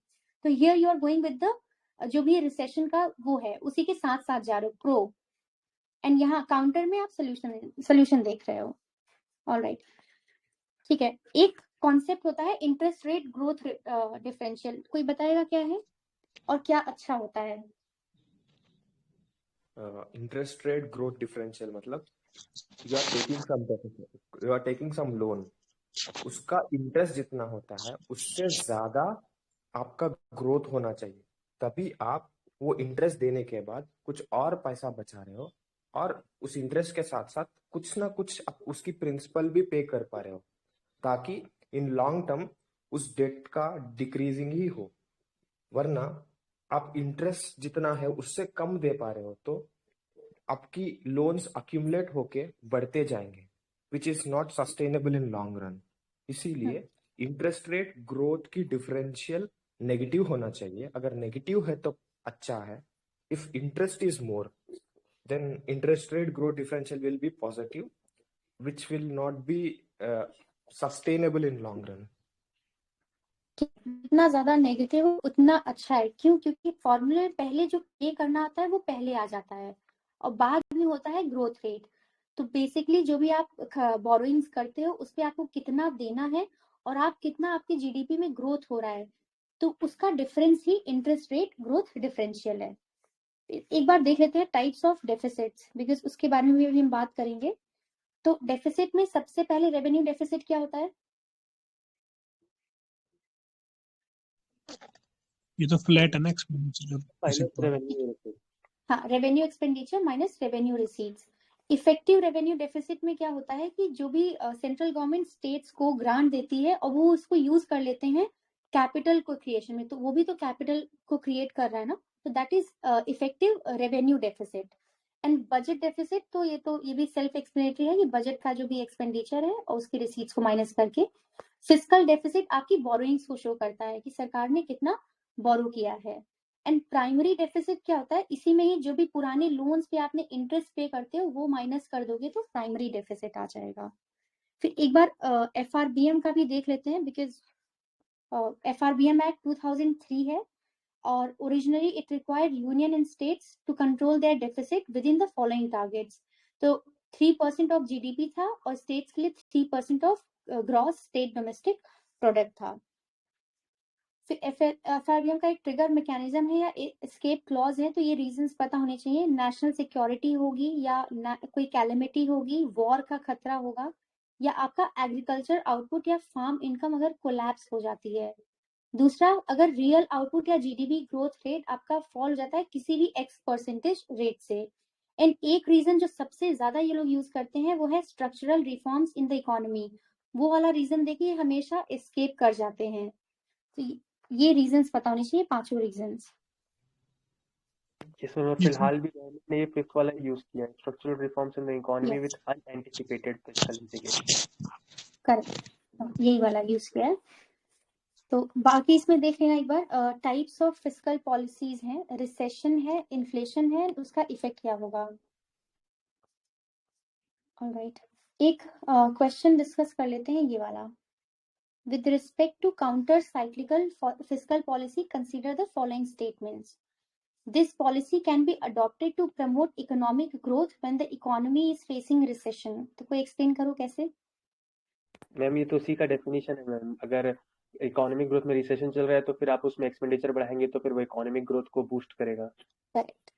B: तो here you are going with the जो भी रिसेशन का वो है उसी के साथ साथ जा रहे हो, प्रो। एंड यहाँ काउंटर में आप सोल्यूशन देख रहे हो। ऑलराइट, ठीक है। एक कॉन्सेप्ट होता है इंटरेस्ट रेट ग्रोथ डिफरेंशियल, कोई बताएगा क्या है और क्या अच्छा होता है?
G: इंटरेस्ट रेट ग्रोथ डिफरेंशियल मतलब you are taking some loan, उसका इंटरेस्ट जितना होता है उससे ज्यादा आपका ग्रोथ होना चाहिए, तभी आप वो इंटरेस्ट देने के बाद कुछ और पैसा बचा रहे हो, और उस इंटरेस्ट के साथ साथ कुछ ना कुछ आप उसकी प्रिंसिपल भी पे कर पा रहे हो, ताकि इन लॉन्ग टर्म उस डेट का डिक्रीजिंग ही हो। वरना आप इंटरेस्ट जितना है उससे कम दे पा रहे हो तो आपकी लोन्स अक्यूमुलेट होके बढ़ते जाएंगे, which is not sustainable in long run. इसीलिए इंटरेस्ट रेट ग्रोथ की डिफरेंशियल नेगेटिव होना चाहिए। अगर नेगेटिव है तो अच्छा है, if interest is more than interest rate growth differential will be positive, which will not be sustainable in long run.
B: जितना ज्यादा नेगेटिव हो उतना अच्छा है। क्यों? क्योंकि फॉर्मूले में पहले जो पे करना आता है वो पहले आ जाता है और बाद में होता है ग्रोथ रेट। तो बेसिकली जो भी आप बोरोइंग्स करते हो उस पे आपको कितना देना है और आप कितना आपके जीडीपी में ग्रोथ हो रहा है, तो उसका डिफरेंस ही इंटरेस्ट रेट ग्रोथ डिफरेंशियल है। एक बार देख लेते हैं टाइप्स ऑफ डेफिसिट्स, बिकॉज उसके बारे में भी हम बात करेंगे। तो डेफिसिट में सबसे पहले रेवेन्यू डेफिसिट क्या होता है?
F: ये तो फ्लैट है ना एक्सपेंडिचर
D: माइनस रेवेन्यू।
B: हाँ, revenue expenditure minus revenue receipts. Effective revenue deficit में क्या होता है कि जो भी सेंट्रल गवर्नमेंट स्टेट्स को ग्रांट देती है और वो उसको यूज कर लेते हैं कैपिटल को क्रिएशन में, तो वो भी तो कैपिटल को क्रिएट कर रहा है ना, तो that is effective revenue deficit. And budget deficit तो ये भी सेल्फ एक्सप्लेनेटरी है कि बजट का जो भी एक्सपेंडिचर है और उसकी रिसीट्स को माइनस करके। फिस्कल डेफिसिट आपकी बोरोइंग्स को शो करता है कि सरकार ने कितना बोरो किया है। एंड प्राइमरी डेफिसिट क्या होता है, इसी में ही जो भी पुराने लोन्स पे आपने इंटरेस्ट पे करते हो वो माइनस कर दोगे तो प्राइमरी डेफिसिट आ जाएगा। फिर एक बार एफआरबीएम का भी देख लेते हैं, बिकॉज एफआरबीएम एक्ट 2003 है और originally it required union and states to control their deficit within the following targets. तो 3% ऑफ जीडीपी था और स्टेट्स के लिए 3% of gross state domestic product था। फिर एफआरबीएम का एक ट्रिगर मैकेनिज्म है या एस्केप क्लॉज है, तो ये रीजंस पता होने चाहिए। नेशनल सिक्योरिटी होगी या कोई कैलेमिटी होगी, वॉर का खतरा होगा, या आपका एग्रीकल्चर आउटपुट या फार्म इनकम अगर कोलैप्स हो जाती है। दूसरा, अगर रियल आउटपुट या जीडीपी ग्रोथ रेट आपका फॉल जाता है किसी भी x% रेट से। एंड एक रीजन जो सबसे ज्यादा ये लोग यूज करते हैं वो है structural reforms in the economy, वो वाला रीजन देखिए हमेशा एस्केप कर जाते हैं। तो ये रीजंस पता होने चाहिए, पांचों रीजंस।
D: जिसमें फिलहाल भी गवर्नमेंट ने ये फिफ्थ वाला यूज किया है, structural reforms in the economy with unanticipated fiscal integration.
B: Correct, यही वाला यूज किया है। तो बाकी इसमें देख लेना एक बार, टाइप्स ऑफ फिस्कल पॉलिसीज हैं, रिसेशन है, इन्फ्लेशन है, उसका इफेक्ट क्या होगा। ऑलराइट, एक क्वेश्चन डिस्कस कर लेते हैं ये वाला। With respect to counter-cyclical fiscal policy, consider the following statements. This policy can be adopted to promote economic growth when the economy is facing recession. तो कोई explain करो कैसे?
D: मैम ये तो उसी का डेफिनेशन है मैम। अगर इकोनॉमिक ग्रोथ में रिसेशन चल रहा है तो फिर आप उसमें एक्सपेंडिचर बढ़ाएंगे तो फिर वो इकोनॉमिक ग्रोथ को बूस्ट करेगा।
B: करेक्ट।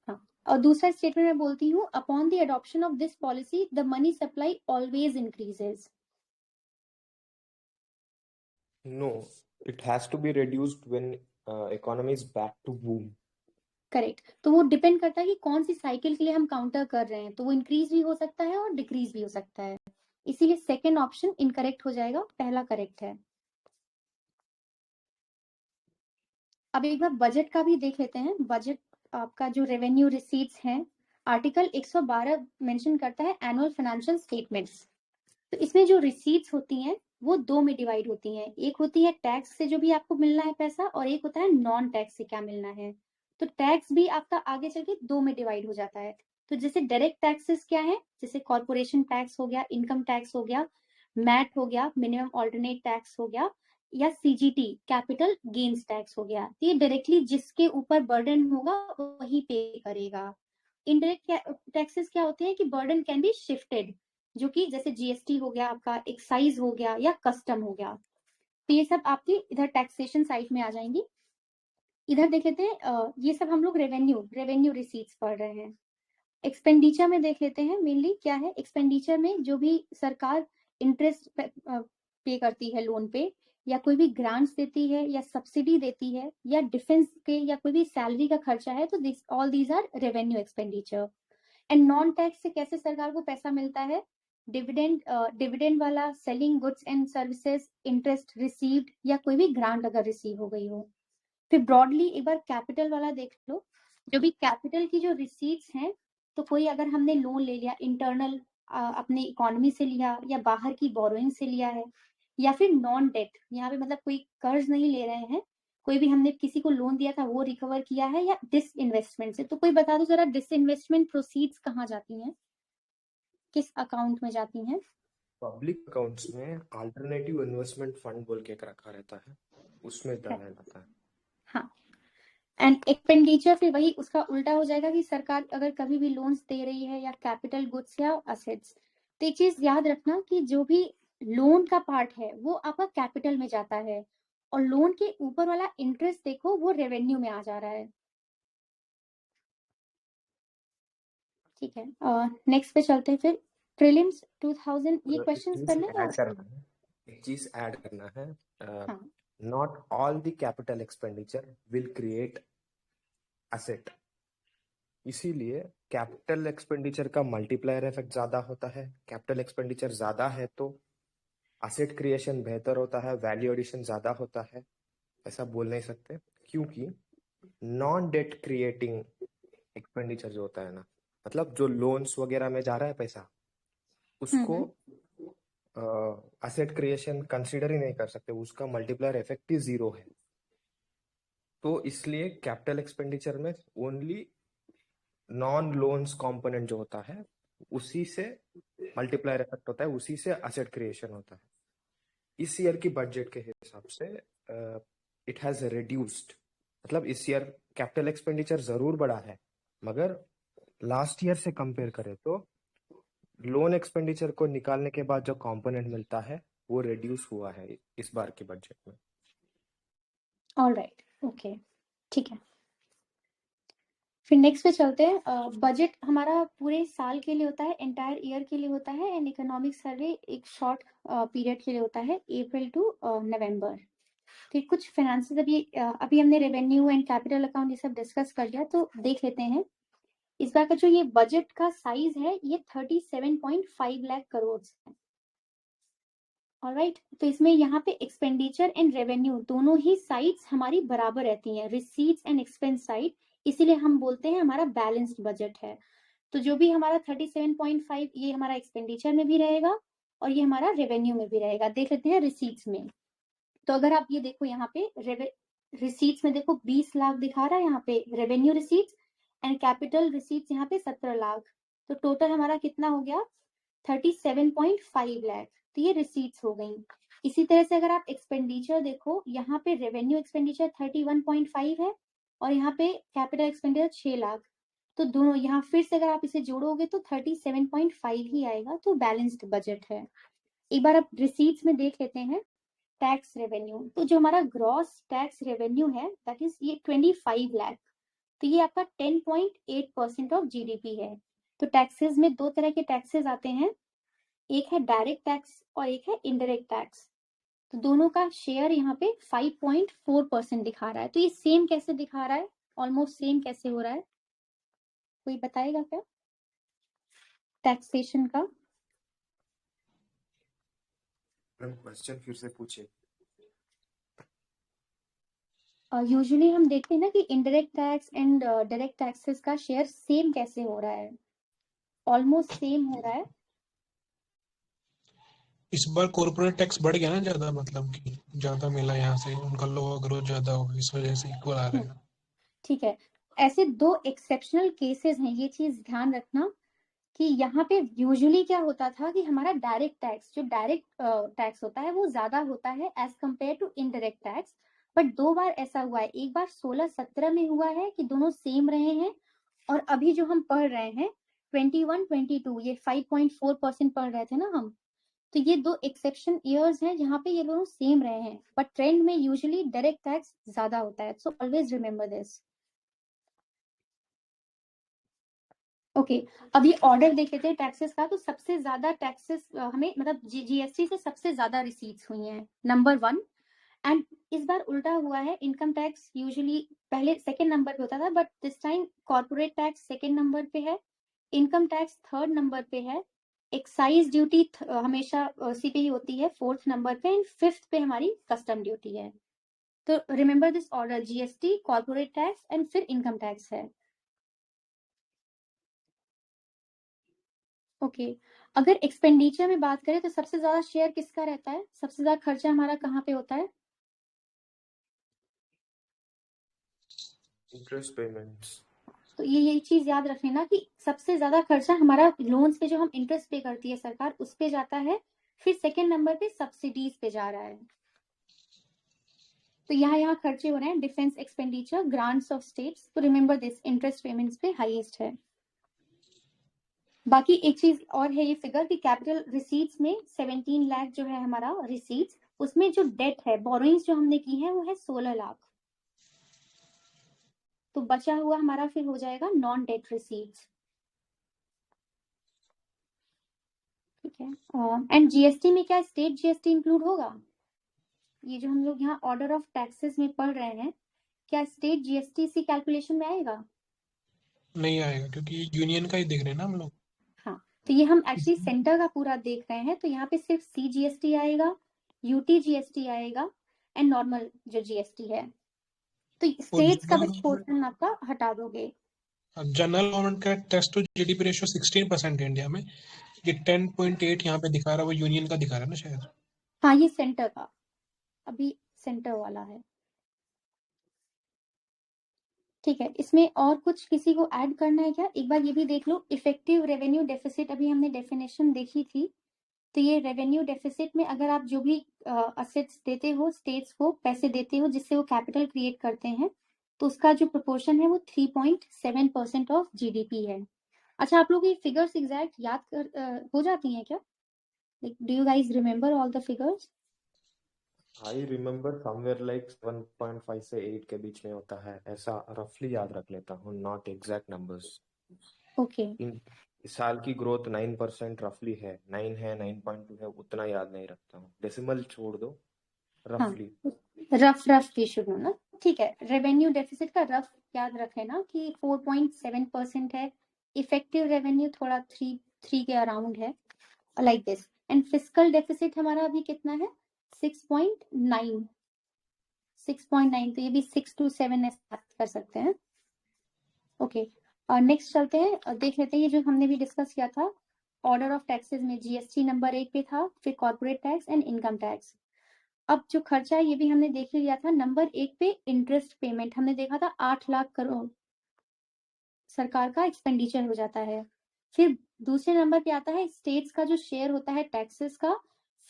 B: हाँ, और दूसरा स्टेटमेंट मैं बोलती हूँ, upon the adoption of this policy the money supply always increases.
G: No, it has to be reduced when economy is back to boom.
B: Correct. तो वो डिपेंड करता है कि कौन सी साइकिल के लिए हम काउंटर कर रहे हैं, तो वो इंक्रीज भी हो सकता है और डिक्रीज भी हो सकता है। इसीलिए सेकेंड ऑप्शन इनकरेक्ट हो जाएगा, पहला करेक्ट है। अब एक बार बजट का भी देख लेते हैं। बजट आपका जो रेवेन्यू रिसीट्स हैं, आर्टिकल 112 मेंशन करता है एनुअल फाइनेंशियल स्टेटमेंट्स। तो इसमें जो रिसीट्स होती हैं वो दो में डिवाइड होती हैं। एक होती है टैक्स से जो भी आपको मिलना है पैसा, और एक होता है नॉन टैक्स से क्या मिलना है। तो टैक्स भी आपका आगे चल के दो में डिवाइड हो जाता है। तो जैसे डायरेक्ट टैक्सेस क्या है, जैसे कॉर्पोरेशन टैक्स हो गया, इनकम टैक्स हो गया, मैट हो गया, मिनिमम ऑल्टरनेट टैक्स हो गया, या सीजीटी कैपिटल गेन्स टैक्स हो गया। तो ये डायरेक्टली जिसके ऊपर बर्डन होगा वही पे करेगा। इनडायरेक्ट टैक्सेस क्या होते हैं कि बर्डन कैन बी शिफ्टेड, जो कि जैसे जीएसटी हो गया, आपका एक्साइज हो गया, या कस्टम हो गया। तो ये सब आपकी इधर टैक्सेशन साइड में आ जाएंगी। इधर देख लेते हैं, ये सब हम लोग रेवेन्यू रिसीट्स पढ़ रहे हैं। एक्सपेंडिचर में देख लेते हैं मेनली क्या है। एक्सपेंडिचर में जो भी सरकार इंटरेस्ट पे करती है लोन पे, या कोई भी ग्रांट्स देती है, या सब्सिडी देती है, या डिफेंस के या कोई भी सैलरी का खर्चा है, तो all these are revenue expenditure. And non tax से कैसे सरकार को पैसा मिलता है, डिविडेंड वाला, selling goods and services, interest received, या कोई भी ग्रांट अगर रिसीव हो गई हो। फिर ब्रॉडली एक बार कैपिटल वाला देख लो। जो भी कैपिटल की जो रिसीट्स हैं, तो कोई अगर हमने लोन ले लिया इंटरनल अपने इकोनॉमी से लिया, या बाहर की बोरोइंग से लिया है, या फिर नॉन डेट, यहाँ पे मतलब कोई कर्ज नहीं ले रहे हैं, कोई भी हमने किसी को लोन दिया था वो रिकवर किया है, या डिसइन्वेस्टमेंट से। तो कोई बता दो जरा, डिसइन्वेस्टमेंट प्रोसीड्स कहाँ जाती हैं, किस अकाउंट में जाती हैं?
G: पब्लिक अकाउंट्स में अल्टरनेटिव इन्वेस्टमेंट फंड बोल के एक रखा रहता है, उसमें डाला जाता है।
B: हाँ, एंड एक्सपेंडिचर फिर वही उसका उल्टा हो जाएगा कि सरकार अगर कभी भी लोन्स दे रही है, या कैपिटल गुड्स या असेट्स। तो एक चीज याद रखना कि जो भी लोन का पार्ट है वो आपका कैपिटल में जाता है, और लोन के ऊपर वाला इंटरेस्ट देखो वो रेवेन्यू में आ जा रहा है। ठीक है, नेक्स्ट पे चलते हैं। फिर प्रीलिम्स 2000 ये क्वेश्चंस कर लें।
G: एक चीज ऐड करना है,
B: हाँ,
G: not all the capital expenditure will create asset। इसीलिए कैपिटल एक्सपेंडिचर का मल्टीप्लायर इफेक्ट ज्यादा होता है। कैपिटल एक्सपेंडिचर ज्यादा है तो एसेट क्रिएशन बेहतर होता है, वैल्यू एडिशन ज्यादा होता है। ऐसा बोल नहीं सकते, क्योंकि नॉन डेट क्रिएटिंग एक्सपेंडिचर जो होता है ना, मतलब जो लोन्स वगैरह में जा रहा है पैसा, उसको एसेट क्रिएशन कंसीडर ही नहीं कर सकते, उसका मल्टीप्लायर इफेक्ट ही 0 है। तो इसलिए कैपिटल एक्सपेंडिचर में ओनली नॉन लोन्स कंपोनेंट जो होता है उसी से मल्टीप्लायर इफेक्ट होता है, उसी से एसेट क्रिएशन होता है। इस ईयर की बजट के हिसाब से इट हैज रिड्यूस्ड, मतलब इस ईयर कैपिटल एक्सपेंडिचर जरूर बढ़ा है, मगर लास्ट ईयर से कंपेयर करें तो लोन एक्सपेंडिचर को निकालने के बाद जो कंपोनेंट मिलता है वो रिड्यूस हुआ है इस बार के बजट में।
B: ऑलराइट, ओके, ठीक है। फिर नेक्स्ट पे चलते हैं। बजट हमारा पूरे साल के लिए होता है, एंटायर ईयर के लिए होता है, एंड इकोनॉमिक सर्वे एक शॉर्ट पीरियड के लिए होता है, अप्रैल टू नवंबर। फिर कुछ फाइनेंसेस अभी हमने रेवेन्यू एंड कैपिटल अकाउंट ये सब डिस्कस कर लिया, तो देख लेते हैं। इस बार का जो ये बजट का साइज है ये 37.5 लाख करोड़ है। ऑलराइट, तो इसमें यहाँ पे एक्सपेंडिचर एंड रेवेन्यू दोनों ही साइड्स हमारी बराबर रहती हैं, रिसीट्स एंड एक्सपेंस साइड, इसीलिए हम बोलते हैं हमारा बैलेंस्ड बजट है। तो जो भी हमारा 37.5 ये हमारा एक्सपेंडिचर में भी रहेगा और ये हमारा रेवेन्यू में भी रहेगा। देख लेते हैं रिसीट्स में। तो अगर आप ये देखो यहाँ पे रिसीट्स में देखो 20 लाख दिखा रहा है यहाँ पे revenue receipts, and capital receipts यहाँ पे 17 लाख। तो टोटल हमारा कितना हो गया 37.5 लाख। तो ये रिसीट्स हो गई। इसी तरह से अगर आप एक्सपेंडिचर देखो, यहाँ पे रेवेन्यू एक्सपेंडिचर 31.5 है और यहाँ पे कैपिटल एक्सपेंडिचर 6 लाख, तो दोनों यहाँ फिर से अगर आप इसे जोड़ोगे तो 37.5 ही आएगा, तो बैलेंस्ड बजट है। एक बार आप रिसीट्स में देख लेते हैं टैक्स रेवेन्यू, तो जो हमारा ग्रॉस टैक्स रेवेन्यू है दैट इज ये 25 लाख, तो ये आपका 10.8% ऑफ जीडीपी है। तो टैक्सेस में दो तरह के टैक्सेस आते हैं, एक है डायरेक्ट टैक्स और एक है इनडायरेक्ट टैक्स। तो दोनों का शेयर यहाँ पे 5.4% दिखा रहा है। तो ये सेम कैसे दिखा रहा है, ऑलमोस्ट सेम कैसे हो रहा है, कोई बताएगा क्या टैक्सेशन का?
G: क्वेश्चन फिर से पूछे।
B: यूजुअली हम देखते हैं ना कि indirect tax and direct taxes का शेयर सेम कैसे हो रहा है, ऑलमोस्ट सेम हो रहा है।
F: इस बार कॉर्पोरेट टैक्स बढ़ गया ना ज्यादा, मतलब कि ज्यादा मिला यहाँ से, उनका लोअर ग्रोथ ज्यादा होगा, इस वजह से इक्वल आ रहा है।
B: ठीक है, ऐसे दो एक्सेप्शनल केसेस हैं, ये चीज ध्यान रखना कि यहाँ पे यूजुअली क्या होता था कि हमारा डायरेक्ट टैक्स, जो डायरेक्ट टैक्स होता है वो ज्यादा होता है as compare to indirect tax. But दो बार ऐसा हुआ है, एक बार 16-17 में हुआ है कि दोनों सेम रहे हैं, और अभी जो हम पढ़ रहे हैं 21-22 ये 5.4% पढ़ रहे थे ना हम, तो ये दो एक्सेप्शन ईयर्स हैं जहाँ पे ये दोनों सेम रहे हैं, बट ट्रेंड में यूजुअली डायरेक्ट टैक्स ज्यादा होता है, so always remember this. Okay, अभी ऑर्डर देख लेते हैं टैक्सेस का। तो सबसे ज्यादा टैक्सेस हमें मतलब जीएसटी से सबसे ज्यादा रिसीट्स हुई हैं, नंबर 1। एंड इस बार उल्टा हुआ है, इनकम टैक्स यूजुअली पहले सेकंड नंबर पे होता था, but this time corporate tax second number पे है, इनकम टैक्स थर्ड नंबर पे है, एक्साइज ड्यूटी हमेशा उसी पे ही होती है फोर्थ नंबर पे, एंड फिफ्थ पे हमारी कस्टम ड्यूटी है। तो remember this order, GST, corporate tax and फिर इनकम टैक्स है। ओके, अगर एक्सपेंडिचर में बात करें तो सबसे ज्यादा शेयर किसका रहता है, सबसे ज्यादा खर्चा हमारा कहाँ पे होता है?
G: Interest payments.
B: तो ये यही चीज याद रख लेना कि सबसे ज्यादा खर्चा हमारा लोन्स पे जो हम इंटरेस्ट पे करती है सरकार, उस पे जाता है, फिर सेकेंड नंबर पे सब्सिडीज पे जा रहा है। तो यहाँ खर्चे हो रहे हैं defence expenditure, grants of states, तो रिमेम्बर दिस, इंटरेस्ट पेमेंट्स पे हाईएस्ट है। बाकी एक चीज और है ये फिगर कि कैपिटल रिसीट्स में 17 लाख जो है हमारा रिसीट्स, उसमें जो डेट है, बोरोइंग्स जो हमने की है वो है 16 लाख, तो बचा हुआ हमारा फिर हो जाएगा नॉन डेट रिसीट्स। ठीक है, एंड जीएसटी में क्या स्टेट जीएसटी इंक्लूड होगा? ये जो हम लोग यहाँ ऑर्डर ऑफ टैक्सेस में पढ़ रहे हैं, क्या स्टेट जीएसटी इसी कैलकुलेशन में आएगा?
F: नहीं आएगा, क्योंकि यूनियन का ही देख रहे हैं ना हम लोग।
B: हाँ, तो ये हम एक्चुअली सेंटर का पूरा देख रहे हैं, तो यहाँ पे सिर्फ सीजीएसटी आएगा, यूटी जीएसटी आएगा एंड नॉर्मल जो जीएसटी है, तो स्टेट्स का बस पोर्शन आपका हटा दोगे।
F: जनरल गवर्नमेंट का टैक्स टू जीडीपी रेशियो 16% है इंडिया में, ये 10.8 यहाँ पे दिखा रहा है, वो यूनियन का दिखा रहा है ना शायद।
B: हाँ, ये सेंटर का, अभी सेंटर वाला है। ठीक है, इसमें और कुछ किसी को ऐड करना है क्या? एक बार ये भी देख लो, इफेक्टिव रेवेन्यू डेफिसिट, अभी हमने डेफिनेशन देखी थी, तो ये रेवेन्यू डेफिसिट में अगर आप जो भी असेट्स देते हो, स्टेट्स को पैसे देते हो जिससे वो कैपिटल क्रिएट करते हैं, तो उसका जो प्रोपोर्शन है वो 3.7% ऑफ जीडीपी है। अच्छा, आप लोग ये फिगर्स एग्जैक्ट याद हो जाती हैं क्या? Like do you guys remember all the figures?
G: I remember somewhere like 7.5 से 8 के बीच में होता है, ऐसा रफली याद रख लेता हूँ, नॉट एग्जैक्ट नंबर्स।
B: ओके,
G: इस साल की ग्रोथ 9% रफली है, 9 है 9.2 है, उतना याद नहीं रखता हूँ, डेसिमल छोड़ दो,
B: हाँ,
G: रफली।
B: रफ की शुरू ना। ठीक है, रेवेन्यू डेफिसिट का रफ याद रखे ना कि 4.7% है, इफेक्टिव रेवेन्यू थोड़ा 3 के अराउंड है, like this. And fiscal deficit हमारा अभी कितना है? 6.9, तो ये भी 6 to 7 ऐसा कर सकते हैं। ओके, नेक्स्ट चलते हैं, देख लेते हैं ये जो हमने भी डिस्कस किया था, ऑर्डर ऑफ टैक्सेस में जीएसटी नंबर 1 पे था, फिर corporate tax and income tax. अब जो खर्चा है ये भी हमने देख लिया था, नंबर 1 पे इंटरेस्ट पेमेंट हमने देखा था, 8 लाख करोड़ सरकार का एक्सपेंडिचर हो जाता है। फिर दूसरे नंबर पे आता है स्टेट्स का जो शेयर होता है टैक्सेस का,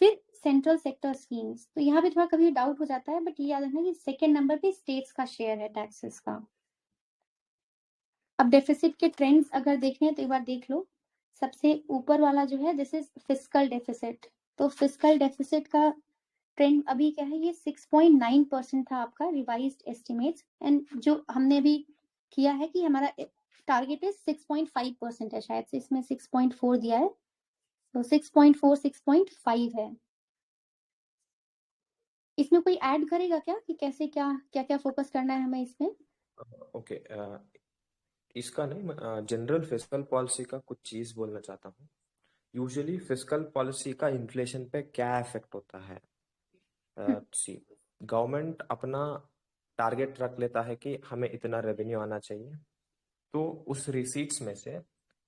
B: फिर सेंट्रल सेक्टर स्कीम्स, तो यहाँ पे थोड़ा कभी डाउट हो जाता है, बट ये याद रखना कि सेकेंड नंबर पे स्टेट्स का शेयर है टैक्सेस का। अब डेफिसिट के ट्रेंड्स अगर देखने हैं तो एक बार देख लो, सबसे ऊपर वाला जो है दिस इज फिस्कल डेफिसिट। तो फिस्कल डेफिसिट का ट्रेंड अभी क्या है, ये 6.9% था आपका रिवाइज्ड एस्टिमेट्स, एंड जो हमने अभी किया है कि हमारा टारगेट इज 6.5% है, शायद से इसमें 6.4 दिया है, तो 6.4 6.5 है। इसमें कोई ऐड करेगा क्या कि कैसे क्या क्या क्या फोकस करना है हमें इसमें?
G: ओके, इसका नहीं, जनरल फिस्कल पॉलिसी का कुछ चीज बोलना चाहता हूँ। यूजुअली फिस्कल पॉलिसी का इन्फ्लेशन पे क्या इफेक्ट होता है? सी, गवर्नमेंट अपना टारगेट रख लेता है कि हमें इतना रेवेन्यू आना चाहिए, तो उस रिसीट्स में से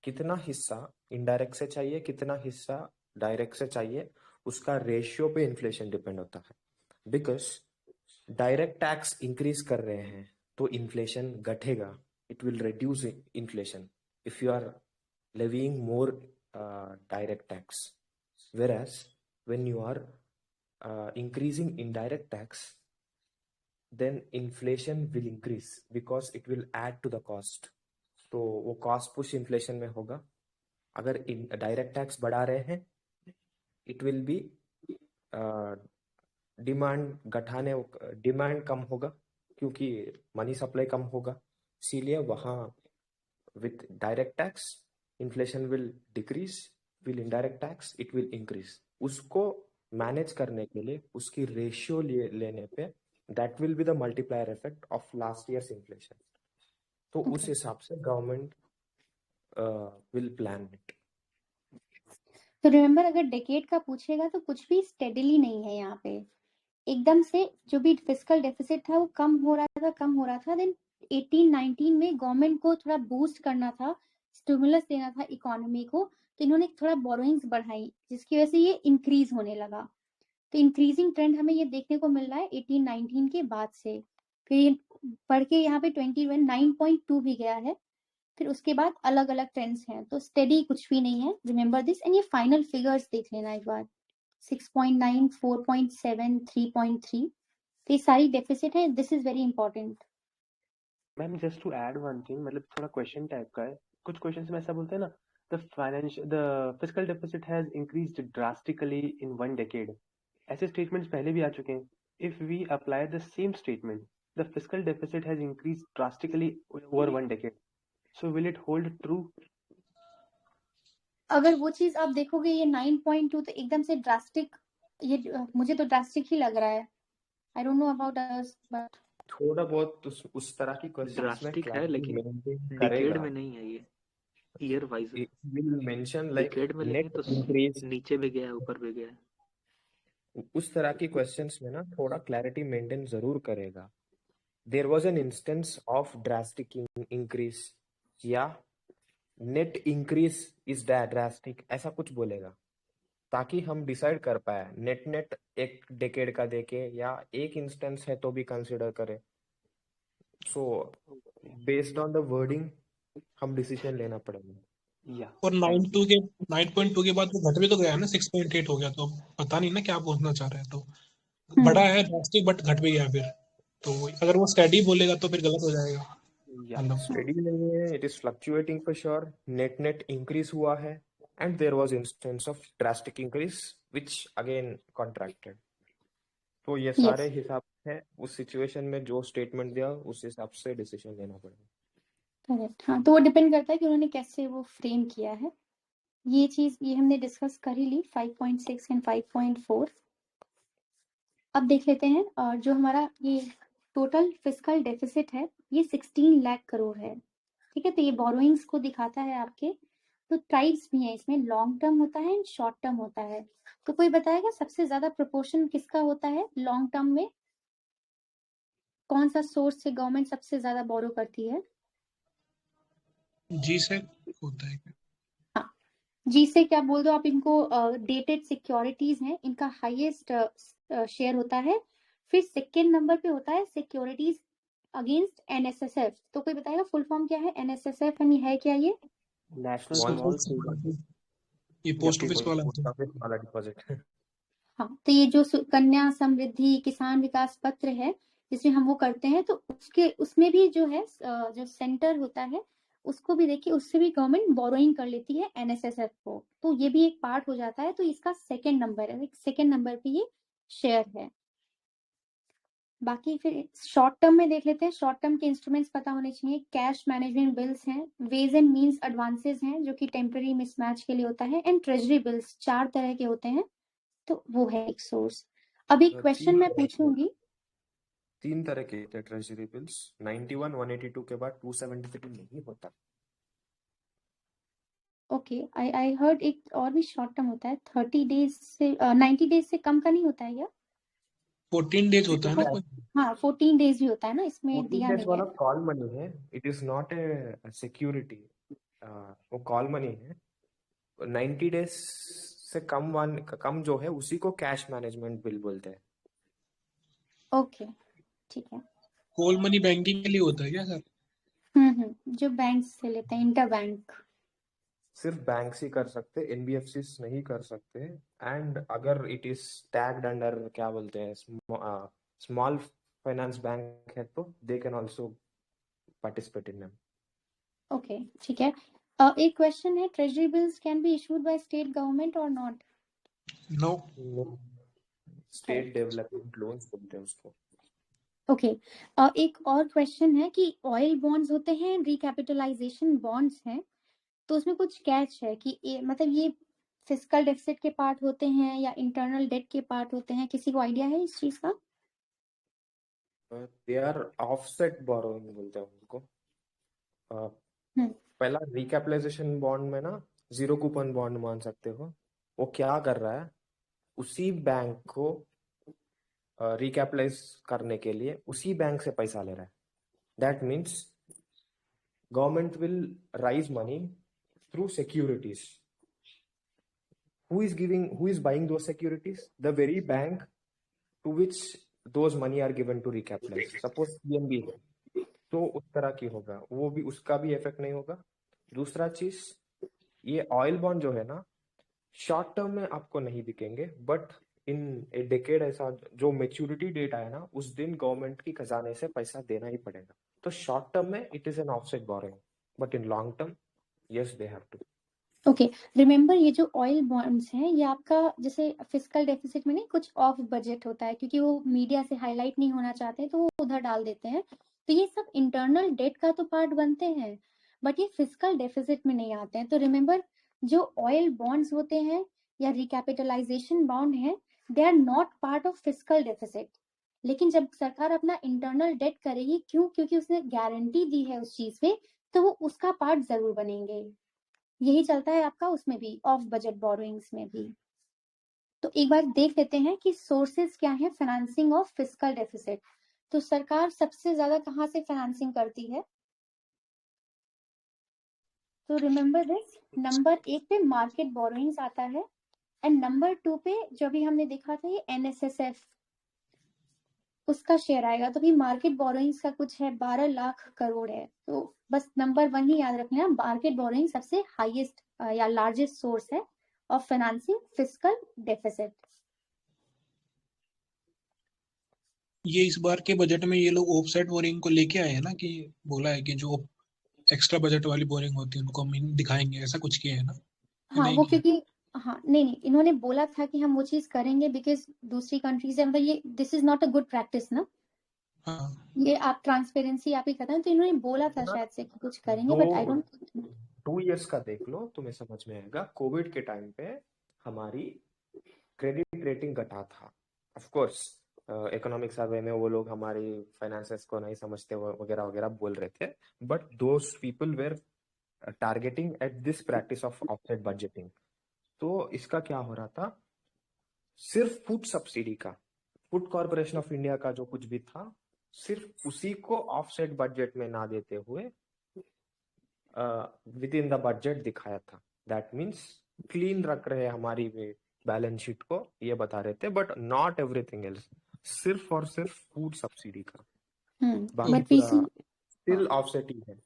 G: कितना हिस्सा इनडायरेक्ट से चाहिए, कितना हिस्सा डायरेक्ट से चाहिए, उसका रेशियो पे इन्फ्लेशन डिपेंड होता है। बिकॉज डायरेक्ट टैक्स इंक्रीज कर रहे हैं तो इन्फ्लेशन घटेगा, it will reduce inflation if you are levying more direct tax, whereas when you are increasing indirect tax, then inflation will increase because it will add to the cost, तो वो cost push inflation में होगा। अगर direct tax बढ़ा रहे हैं, it will be demand कम होगा क्योंकि मनी सप्लाई कम होगा, इसीलिए वहाँ with direct tax inflation will decrease, will indirect tax it will increase। उसको मैनेज करने के लिए उसकी रेशियो लेने पे that will be the multiplier effect of last year's inflation, तो उस हिसाब से गवर्नमेंट will plan it।
B: तो रिमेम्बर, अगर डेकेड का पूछेगा तो कुछ भी स्टेडिली नहीं है यहाँ पे, एकदम से जो भी फिस्कल डेफिसिट था वो कम हो रहा था। देन 18-19 में गवर्नमेंट को थोड़ा बूस्ट करना था, स्टिमुलस देना था इकोनॉमी को, तो इन्होंने थोड़ा बोरोइंग्स बढ़ाई जिसकी वजह से ये इंक्रीज होने लगा। तो इंक्रीजिंग ट्रेंड हमें ये देखने को मिल रहा है 18-19 के बाद से, फिर ये बढ़ के यहाँ पे 9.2 भी गया है, फिर उसके बाद अलग अलग ट्रेंड्स हैं, तो स्टेडी कुछ भी नहीं है, रिमेम्बर दिस। एंड ये फाइनल फिगर्स देख लेना एक बार, 6.9, 4.7, 3.3, तो ये सारी डेफिसिट है, this is very important.
D: Ma'am just to add one thing, मतलब थोड़ा क्वेश्चन टाइप का है, कुछ क्वेश्चंस में ऐसा बोलते हैं ना, the fiscal deficit has increased drastically in 1 decade। ऐसे स्टेटमेंट्स पहले भी आ चुके हैं। If we apply the same statement, the fiscal deficit has increased drastically over 1 decade, so will it hold true?
B: अगर वो चीज आप देखोगे, ये 9.2 तो एकदम से ड्रास्टिक, ये मुझे तो ड्रास्टिक ही लग रहा है। I don't know about us, but
G: थोड़ा बहुत उस तरह की क्वेश्चंस में
H: ड्रास्टिक है,
G: क्लैरिटी
H: लेकिन
G: मेंटेन
H: डिकेड
G: करेगा।
H: में नहीं है, ये ईयर वाइज है।
G: It will mention like
H: decade में लेंगे
G: net
H: तो
G: increase।
H: नीचे भी गया है, ऊपर भी गया है।
G: उस तरह की क्वेश्चंस में ना थोड़ा क्लैरिटी मेंटेन जरूर करेगा। There was an instance of drastic increase या नेट इंक्रीज इज ड्रास्टिक, ऐसा कुछ बोलेगा ताकि हम डिसाइड कर पाए नेट एक डेकेड का देके या एक इंस्टेंस है तो भी कंसिडर करें। So based on the wording हम डिसीजन लेना पड़ेगा।
F: और 9.2 के बाद वो घट भी तो गया है ना, 6.8 हो गया, तो पता नहीं ना क्या बोलना चाह रहे हैं। तो बड़ा है ड्रास्टिक, बट घट भी गया फिर, तो अगर वो स्टेडी बोलेगा तो फिर गलत हो जाएगा। मतलब
G: स्टेडी नहीं है, it is fluctuating for sure. Net increase हुआ है and there was instance of drastic increase which again contracted. तो ये सारे हिसाब है, उस सिचुएशन में जो स्टेटमेंट दिया उस हिसाब से डिसीजन लेना पड़ेगा।
B: करेक्ट, हाँ, तो वो डिपेंड करता है कि उन्होंने कैसे वो फ्रेम किया है। ये चीज ये हमने डिस्कस कर ही ली, 5.6 एंड 5.4। अब देख लेते हैं, और जो हमारा ये टोटल फिस्कल डेफिसिट है ये 16 लाख करोड़ है, ठीक है। तो ये बोरोइंग्स को दिखाता है आपके, तो टाइप्स भी हैं इसमें, लॉन्ग टर्म होता है एंड शॉर्ट टर्म होता है। तो कोई बताएगा सबसे ज्यादा प्रोपोर्शन किसका होता है लॉन्ग टर्म में? कौन सा सोर्स से गवर्नमेंट सबसे ज्यादा बोरो करती है?
F: जी से होता है।
B: हाँ, जी से क्या बोल दो आप इनको, डेटेड सिक्योरिटीज हैं, इनका हाईएस्ट शेयर होता है। फिर सेकेंड नंबर पे होता है सिक्योरिटीज अगेंस्ट एनएसएसएफ। तो कोई बताएगा फुल फॉर्म क्या है एनएसएसएफ, यानी है क्या ये?
D: नेशनल स्मॉल सेविंग,
F: ये पोस्ट ऑफिस वाला
G: डिपॉजिट।
B: हाँ, तो ये जो कन्या समृद्धि किसान विकास पत्र है जिसमें हम वो करते हैं, तो उसमें भी जो है जो सेंटर होता है उसको भी देखिए, उससे भी गवर्नमेंट बोरोइंग कर लेती है एनएसएसएफ को, तो ये भी एक पार्ट हो जाता है। तो इसका सेकंड नंबर है, सेकंड नंबर पे ये शेयर है। बाकी फिर शॉर्ट टर्म में देख लेते हैं। शॉर्ट टर्म के इंस्ट्रूमेंट्स पता होने चाहिए। कैश मैनेजमेंट बिल्स हैं, वेज एंड मीन्स एडवांसेस हैं जो कि टेम्पररी मिसमैच के लिए होता है, एंड ट्रेजरी बिल्स 4 तरह के होते हैं, तो वो है एक सोर्स। अब एक क्वेश्चन मैं पूछूंगी।
G: 3 तरह के होते हैं ट्रेजरी बिल्स। 91, 182 के बाद 273 नहीं होता।
B: ओके, आई हर्ड एक और भी शॉर्ट टर्म होता है 30 डेज से 90 डेज से कम का नहीं होता है क्या?
F: 14 डेज होता है ना कोई?
B: हाँ, 14 डेज भी होता है ना, इसमें
G: 14
B: दिया
G: डेज
B: नहीं
G: वाला
B: है।
G: कॉल मनी है, it is not a security, वो कॉल मनी है। 90 डेज से कम जो है उसी को कैश मैनेजमेंट बिल बोलते हैं।
B: ओके, ठीक है।
F: कॉल मनी बैंकिंग के लिए होता है क्या सर?
B: जो बैंक से लेते हैं, इंटर बैंक।
G: सिर्फ बैंक्स ही कर सकते, एनबीएफसीज नहीं कर सकते। एंड अगर इट इज टैग्ड अंडर क्या बोलते हैं स्मॉल फाइनेंस बैंक है तो they can also participate in them.
B: Okay, ठीक है। एक क्वेश्चन है, treasury bills can be issued by state government और नॉट?
F: नो,
G: स्टेट डेवलपमेंट लोन्स बोलते हैं उसको।
B: ओके, एक और क्वेश्चन है कि ऑयल बॉन्ड्स होते हैं, रिकैपिटलाइजेशन बॉन्ड्स हैं, तो उसमें कुछ कैच है कि मतलब ये फिस्कल डेफिसिट के पार्ट होते हैं या इंटरनल डेट के पार्ट होते हैं? किसी को आइडिया है इस चीज का?
G: दे आर ऑफसेट बोरोइंग बोलते हैं उनको। पहला रिकैपिटलाइजेशन बॉन्ड में ना 0 कूपन बॉन्ड मान सकते हो। वो क्या कर रहा है, उसी बैंक को रिकैपिटलाइज करने के लिए उसी बैंक से पैसा ले रहा है। That means government will rise money through securities. who is buying those securities? The very bank to which those money are given to recapitalize. Suppose PNB है तो उस तरह की होगा, वो भी उसका भी इफेक्ट नहीं होगा। दूसरा चीज, ये ऑयल बॉन्ड जो है ना शॉर्ट टर्म में आपको नहीं दिखेंगे, बट इन ए डेकेड ऐसा जो मेच्योरिटी डेट आया ना उस दिन गवर्नमेंट की खजाने से पैसा देना ही पड़ेगा। तो शॉर्ट टर्म में it is an offset borrowing, but in long term yes they have to.
B: Okay, remember ये जो ऑयल बॉन्ड्स हैं ये आपका जैसे फिस्कल डेफिसिट में नहीं, कुछ ऑफ बजट होता है क्योंकि वो मीडिया से हाईलाइट नहीं होना चाहते तो वो उधर डाल देते हैं, तो ये सब इंटरनल डेट का तो पार्ट बनते हैं बट ये फिस्कल डेफिसिट में नहीं आते हैं। तो रिमेम्बर जो ऑयल बॉन्ड्स होते हैं या रिकैपिटलाइजेशन बॉन्ड है, they are not part of fiscal deficit. लेकिन जब सरकार अपना इंटरनल डेट करेगी, क्यों? क्योंकि उसने गारंटी दी है उस चीज पे, तो वो उसका पार्ट जरूर बनेंगे। यही चलता है आपका उसमें भी, ऑफ बजट बोरोइंग्स में भी। तो एक बार देख लेते हैं कि सोर्सेज क्या है फाइनेंसिंग ऑफ फिस्कल डेफिसिट। तो सरकार सबसे ज्यादा कहां से फाइनेंसिंग करती है? तो रिमेम्बर दिस, नंबर 1 पे मार्केट बोरोइंग्स आता है एंड नंबर 2 पे जो भी हमने देखा था ये एनएसएसएफ, उसका शेयर आएगा। तो भी मार्केट बोरोइंग्स का कुछ है 12 लाख करोड़ है। तो बस नंबर 1 ही याद रखना, मार्केट बोरोइंग सबसे हाईएस्ट या लार्जेस्ट सोर्स है ऑफ फाइनेंसिंग फिस्कल डेफिसिट।
F: ये इस बार के बजट में ये लोग ऑफसेट बोरिंग को लेके आए हैं ना, कि बोला है कि जो एक्स्ट्रा बजट वाली बोरिंग होती है उनको हम दिखाएंगे, ऐसा कुछ किया है ना?
B: हाँ, वो क्योंकि हाँ नहीं, इन्होंने बोला था कि हम वो चीज करेंगे बिकॉज दूसरी कंट्रीज है, ये this is not a good practice ना।
F: हाँ,
B: ये आप ट्रांसपेरेंसी आप ही करते हैं, तो इन्होंने बोला था शायद से कि कुछ करेंगे, बट आई डोंट।
G: 2 इयर्स का देख लो, तुम्हें समझ में आएगा। कोविड के टाइम पे हमारी क्रेडिट रेटिंग घटा था। ऑफ कोर्स इकोनॉमिक सर्वे में वो लोग हमारी फाइनेंसेस को नहीं समझते वगैरह वगैरह बोल रहे थे, but those people were targeting at this practice of offset budgeting. तो इसका क्या हो रहा था, सिर्फ फूड सब्सिडी का, फूड कॉर्पोरेशन ऑफ इंडिया का जो कुछ भी था, सिर्फ उसी को ऑफसेट बजट में ना देते हुए विद इन द बजट दिखाया था। दैट मीन्स क्लीन रख रहे हमारी बैलेंस शीट को, ये बता रहे थे, बट नॉट एवरीथिंग एल्स, सिर्फ और सिर्फ फूड सब्सिडी का, बाकी पूरा स्टिल ऑफसेट ही है।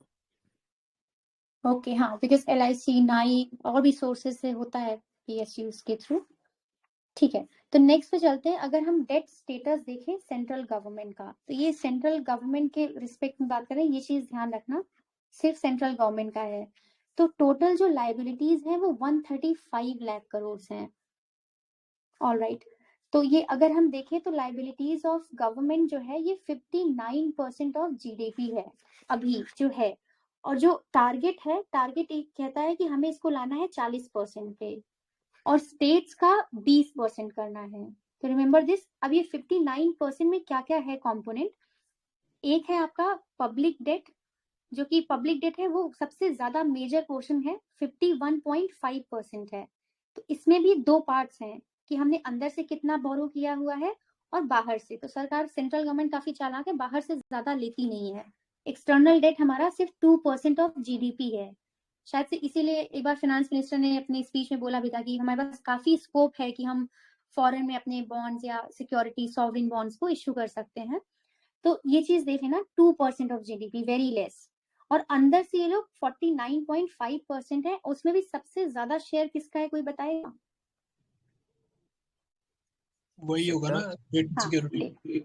B: ओके, हाँ, बिकॉज LIC नाई और भी सोर्सेज से होता है PSUs के थ्रू। ठीक है, तो नेक्स्ट पे चलते हैं। अगर हम डेट स्टेटस देखें सेंट्रल गवर्नमेंट का, तो ये सेंट्रल गवर्नमेंट के रिस्पेक्ट में बात करें, ये चीज ध्यान रखना सिर्फ सेंट्रल गवर्नमेंट का है। तो टोटल जो लाइबिलिटीज है वो 135 लाख करोड़ हैं। ऑल राइट, तो ये अगर हम देखें तो लाइबिलिटीज ऑफ गवर्नमेंट जो है ये 59% ऑफ जीडीपी है अभी जो है, और जो टारगेट है, टारगेट एक कहता है कि हमें इसको लाना है 40% पे, और स्टेट्स का 20% करना है। तो रिमेम्बर दिस। अब ये 59% में क्या क्या है कंपोनेंट, एक है आपका पब्लिक डेट, जो कि पब्लिक डेट है वो सबसे ज्यादा मेजर पोर्शन है, 51.5% है। तो इसमें भी दो पार्ट्स हैं कि हमने अंदर से कितना बोरो किया हुआ है और बाहर से। तो सरकार, सेंट्रल गवर्नमेंट काफी चालाक है, बाहर से ज्यादा लेती नहीं है। एक्सटर्नल डेट हमारा सिर्फ 2% ऑफ जीडीपी है। शायद से इसीलिए एक बार फाइनेंस मिनिस्टर ने अपनी स्पीच में बोला भी था कि हमारे पास काफी स्कोप है कि हम फॉरेन में अपने बॉन्ड्स या सिक्योरिटी सॉवरिन बॉन्ड्स को इश्यू कर सकते हैं। तो ये चीज देखें ना, 2% ऑफ जीडीपी, वेरी लेस। और अंदर से ये लोग 49.5% है, उसमें भी सबसे ज्यादा शेयर किसका है, कोई बताएगा?
F: वही होगा ना, डेट
B: हाँ,
F: सिक्योरिटी।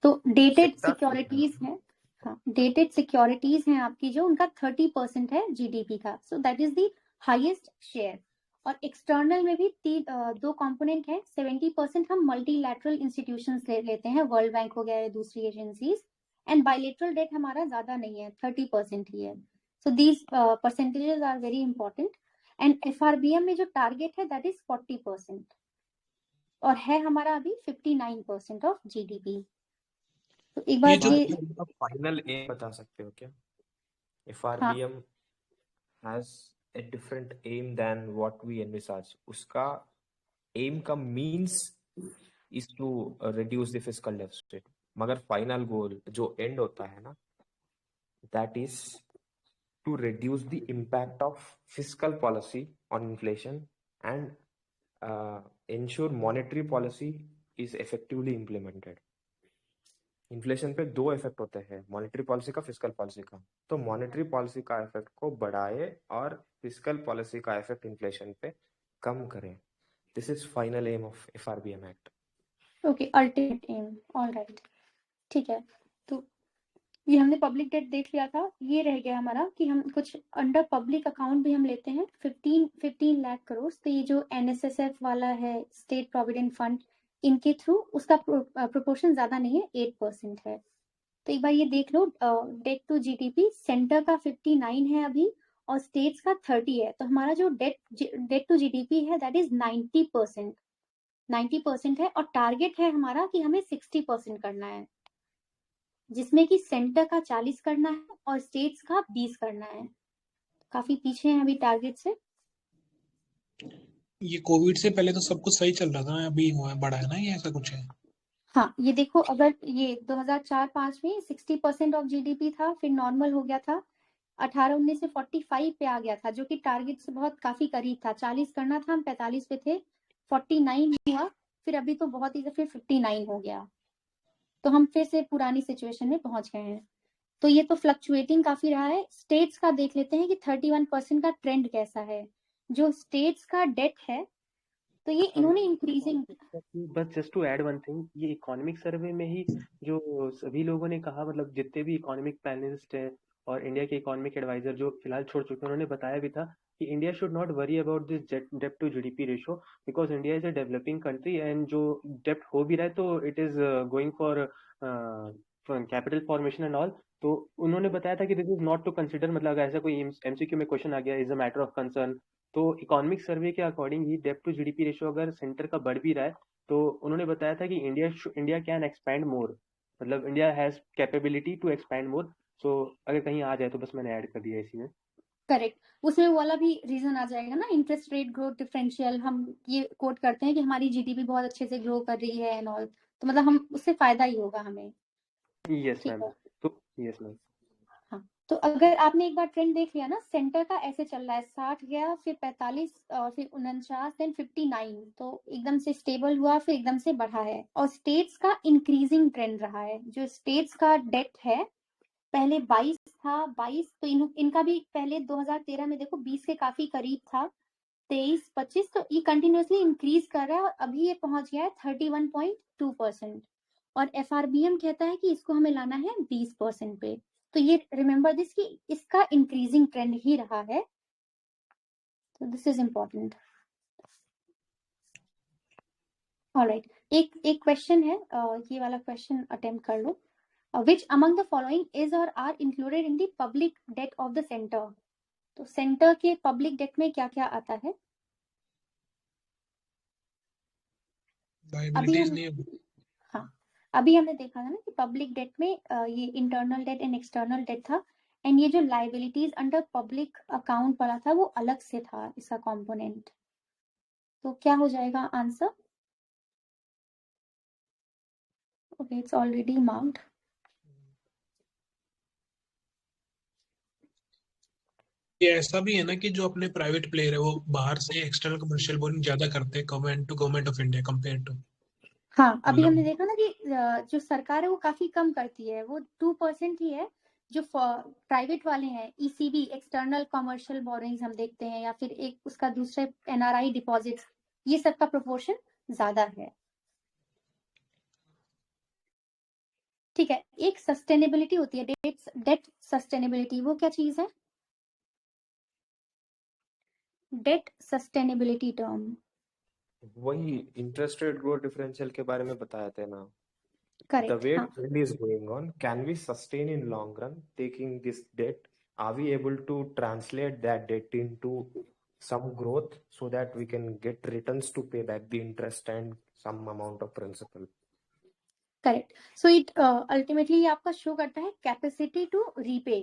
B: तो डेटेड
G: सेक्टर
B: सिक्योरिटीज है। हाँ, डेटेड सिक्योरिटीज हैं आपकी, जो उनका 30% है जीडीपी का। So that is the highest share. और एक्सटर्नल में भी दो कंपोनेंट है। 70% हम मल्टीलैटरल इंस्टीट्यूशंस लेते हैं, वर्ल्ड बैंक हो गया या दूसरी एजेंसीज, एंड बायलैटरल डेट हमारा ज्यादा नहीं है, 30% ही है। So these percentages are very important. And FRBM में जो टारगेट है दैट इज 40%, और है हमारा अभी 59% ऑफ जीडीपी। तो एक बार
F: ये जो
B: ये
G: फाइनल एम बता सकते हो क्या?
B: हाँ,
G: FRBM has a different aim than what we envisage. उसका aim का means is to reduce the fiscal deficit. मगर final goal जो end होता है ना, that is to reduce the impact of fiscal policy on inflation and ensure monetary policy is effectively implemented. Inflation पे दो effect होते हैं, मॉनेटरी पॉलिसी का, फिस्कल पॉलिसी का। तो मॉनेटरी पॉलिसी का इफेक्ट को बढ़ाए और फिस्कल पॉलिसी का इफेक्ट इन्फ्लेशन पे कम करें। This is final aim of FRBM act.
B: Okay, ultimate aim. All right, ठीक है। तो ये हमने पब्लिक डेट देख लिया था। ये रह गया हमारा कि हम कुछ अंडर पब्लिक अकाउंट भी हम लेते हैं, 15 लाख करोड़। तो ये जो NSSF वाला है, स्टेट प्रोविडेंट फंड, इनके थ्रू उसका प्रोपोर्शन ज्यादा नहीं है, 8% है। तो एक बार ये देख लो, डेट टू जीडीपी सेंटर का 59 है अभी, और स्टेट्स का 30 है। तो हमारा जो डेट टू जीडीपी है दैट इज 90%, 90% है। और टारगेट है हमारा कि हमें 60% करना है, जिसमें कि सेंटर का 40 करना है और स्टेट्स का 20 करना है। काफी पीछे हैं अभी टारगेट से।
F: ये कोविड से पहले तो सब कुछ सही चल रहा था, अभी हुआ बढ़ा है ना, ये ऐसा कुछ है?
B: हाँ, ये देखो, अगर ये 2004-05 में 60% ऑफ जीडीपी था, फिर नॉर्मल हो गया था, 18-19 से 45 पे आ गया था, जो कि टारगेट से बहुत काफी करीब था। 40 करना था, हम 45 पे थे, 49 हुआ, फिर अभी तो बहुत ही फिर 59 हो गया। तो हम फिर से पुरानी सिचुएशन में पहुंच गए हैं। तो ये तो फ्लक्चुएटिंग काफी रहा है। स्टेट्स का देख लेते हैं कि 31% का ट्रेंड कैसा है। जो स्टेट्स का डेट है, तो ये इन्होंने इंक्रीजिंग।
D: बस just to add one thing, ये इकोनॉमिक सर्वे में ही जो सभी लोगों ने कहा, मतलब जितने भी इकोनॉमिक पैनलिस्ट है और इंडिया के इकोनॉमिक एडवाइजर जो फिलहाल छोड़ चुके हैं, उन्होंने बताया भी था कि India should not worry about this डेब्ट to GDP ratio, because India is a developing country, and जो डेब्ट हो भी रहा है तो it is going for capital formation and all. तो उन्होंने बताया था कि this is not to consider, मतलब अगर ऐसा कोई एमसीक्यू में क्वेश्चन आ गया, is a matter of concern. तो इकोनॉमिक सर्वे के अकॉर्डिंग ही डेब्ट टू जीडीपी रेशियो अगर सेंटर का बढ़ भी रहा है, तो उन्होंने बताया था कि इंडिया कैन एक्सपैंड मोर, मतलब India has capability to expand more. So अगर कहीं आ जाए तो बस मैंने ऐड कर दिया इसी में।
B: करेक्ट, उसमें वो वाला भी रीजन आ जाएगा ना, इंटरेस्ट रेट ग्रोथ डिफरेंशियल। हम ये कोट करते हैं कि हमारी जीडीपी बहुत अच्छे से ग्रो कर रही है एंड ऑल, तो मतलब हम उससे फायदा ही होगा हमें।
D: यस
B: ठीक
D: मैम।
B: है,
D: तो यस मैम।
B: हाँ। तो अगर आपने एक बार ट्रेंड देख लिया ना, सेंटर का ऐसे चल रहा है, 60 गया, फिर 45, और फिर 49, देन 59, तो एकदम से स्टेबल हुआ, फिर एकदम से बढ़ा है। और स्टेट्स का इंक्रीजिंग ट्रेंड रहा है। जो स्टेट्स का डेट है, पहले 22 था, 22, तो इनका भी पहले 2013 में देखो 20 के काफी करीब था, 23-25, तो ये कंटिन्यूसली इंक्रीज कर रहा है और अभी ये पहुंच गया है 31.2%। और FRBM कहता है कि इसको हमें लाना है 20% पे। तो ये रिमेंबर दिस कि इसका इंक्रीजिंग ट्रेंड ही रहा है, तो दिस इज इम्पोर्टेंट। ऑलराइट, एक क्वेश्चन है, ये वाला क्वेश्चन अटेम्प्ट कर लो। Which among the following is or are included in the public debt of the center? तो सेंटर के पब्लिक डेट में क्या क्या आता है?
F: लायबिलिटीज नहीं है।
B: हाँ, अभी हमने देखा था ना कि पब्लिक डेट में ये internal debt and external debt था, एंड ये जो लायबिलिटीज अंडर पब्लिक अकाउंट पड़ा था वो अलग से था इसका कंपोनेंट। तो क्या हो जाएगा answer? Okay, it's already marked.
F: ये ऐसा भी है ना कि जो अपने प्राइवेट प्लेयर है वो बाहर से एक्सटर्नल कमर्शियल बोरिंग ज्यादा करते हैं government of India compare to.
B: हाँ, अभी हमने देखा ना कि जो सरकार है वो काफी कम करती है, वो 2% ही है। जो प्राइवेट वाले हैं, ECB एक्सटर्नल कमर्शियल बोरिंग्स हम देखते हैं, या फिर एक उसका दूसरे NRI डिपॉजिट्स, ये सब का प्रोपोर्शन ज्यादा है। ठीक है, एक सस्टेनेबिलिटी होती है, डेट सस्टेनेबिलिटी, वो क्या चीज है? डेट सस्टेनेबिलिटी टर्म
G: वही इंटरेस्ट रेट ग्रोथ डिफरेंशियल के बारे में बताया थे ना। The
B: correct.
G: way
B: हाँ,
G: trend is going on, can we sustain in long run taking this debt? Are we able to translate that debt into some growth so that we can get returns to pay back the interest and some amount of principal?
B: Correct. So it ultimately आपका show करता है capacity to repay.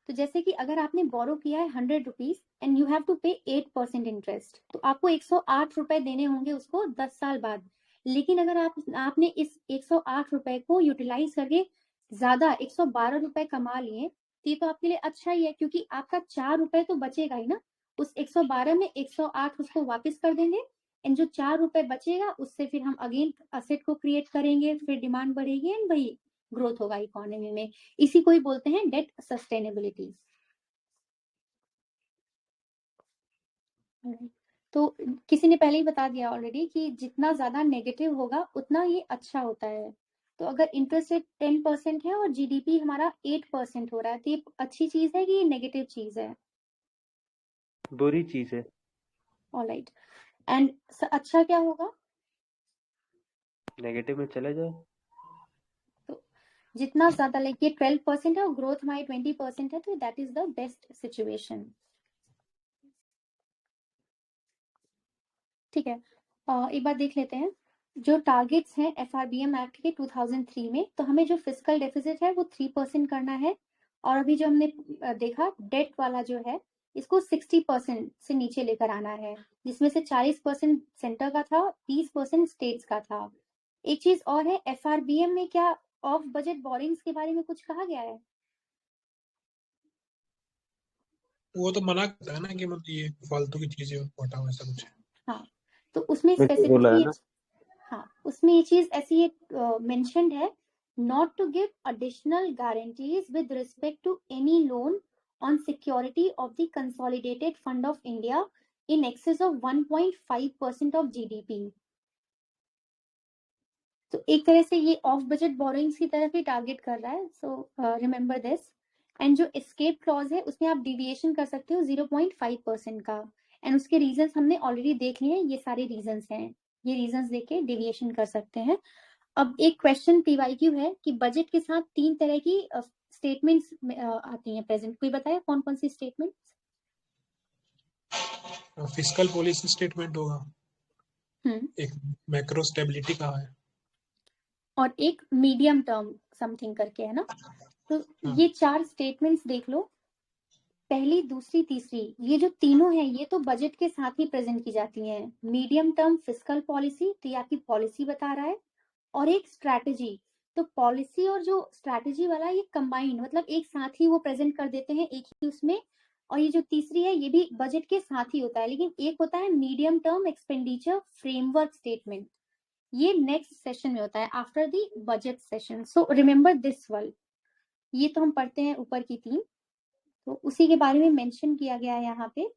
B: तो जैसे कि अगर आपने बोरो किया है 100 rupees and you have to pay 8% interest, तो आपको 108 रुपए देने होंगे उसको 10 साल बाद। लेकिन अगर आपने इस 108 रुपए को यूटिलाइज करके ज्यादा 112 रुपए कमा लिए, तो ये तो आपके लिए अच्छा ही है, क्योंकि आपका 4 रुपए तो बचेगा ही ना। उस 112 में 108 उसको वापस कर देंगे, एंड जो 4 रुपए बचेगा उससे फिर हम अगेन असेट को क्रिएट करेंगे, फिर डिमांड बढ़ेगी एंड वही ग्रोथ होगा इकोनॉमी में। इसी को ही बोलते हैं डेट सस्टेनेबिलिटी। तो किसी ने पहले ही बता दिया ऑलरेडी कि जितना ज्यादा नेगेटिव होगा उतना ये अच्छा होता है। तो अगर इंटरेस्ट रेट 10% है और GDP हमारा 8% हो रहा है, तो ये अच्छी चीज है कि ये नेगेटिव चीज है?
D: बुरी चीज है।
B: ऑलराइट, एंड अच्छा क्या होगा?
D: नेगेटिव में चले जाए।
B: तो जितना ज्यादा, लाइक ये 12% है और ग्रोथ हमारी 20% है, तो that is the best situation. ठीक है, एक बार देख लेते हैं जो टारगेट्स हैं FRBM एक्ट के 2003 में। तो हमें जो फिस्कल डेफिसिट है वो 3% करना है, और अभी जो हमने देखा डेट वाला जो है इसको 60% से नीचे लेकर आना है, जिसमें से 40% सेंटर का था, 20% स्टेट्स का था। एक चीज और है, FRBM में क्या ऑफ बजट बोरिंग्स के बारे में कुछ कहा गया है?
F: वो तो मना करता है ना कि मतलब ये फालतू की चीजें हटाओ, ऐसा कुछ।
B: हाँ, तो उसमें
K: बोला है
B: स्पेसिफिकली,
K: ना।
B: हाँ, उसमें ये चीज ऐसी मेंशन्ड है, not to give additional guarantees with respect to any loan on security of the consolidated fund of India in excess of 1.5% of GDP। तो एक तरह से ये ऑफ बजट बोरोइंग्स की तरफ ही टारगेट कर रहा है। So remember this. एंड जो एस्केप क्लॉज है उसमें आप डिविएशन कर सकते हो 0.5% का, एंड उसके रीजंस हमने ऑलरेडी देख लिए हैं, ये सारे रीजंस हैं, ये रीजंस देख के डिविएशन कर सकते हैं। अब एक क्वेश्चन PYQ है कि बजट के साथ 3 तरह की स्टेटमेंट्स आती हैं प्रेजेंट। कोई बताया कौन कौन सी स्टेटमेंट्स?
F: फिस्कल पॉलिसी स्टेटमेंट होगा, एक मैक्रो स्टेबिलिटी का है,
B: और एक मीडियम टर्म समथिंग करके है ना। तो ये 4 स्टेटमेंट्स देख लो, पहली, दूसरी, तीसरी, ये जो तीनों हैं ये तो बजट के साथ ही प्रेजेंट की जाती हैं। मीडियम टर्म फिस्कल पॉलिसी, तो ये आपकी पॉलिसी बता रहा है, और एक स्ट्रैटेजी। तो पॉलिसी और जो स्ट्रैटेजी वाला ये कंबाइंड, मतलब एक साथ ही वो प्रेजेंट कर देते हैं एक ही उसमें। और ये जो तीसरी है ये भी बजट के साथ ही होता है, लेकिन एक होता है medium term expenditure framework statement, ये नेक्स्ट सेशन में होता है after the budget session. So remember this one. ये तो हम पढ़ते हैं ऊपर की 3, तो उसी के बारे में मेंशन किया गया है यहाँ पे।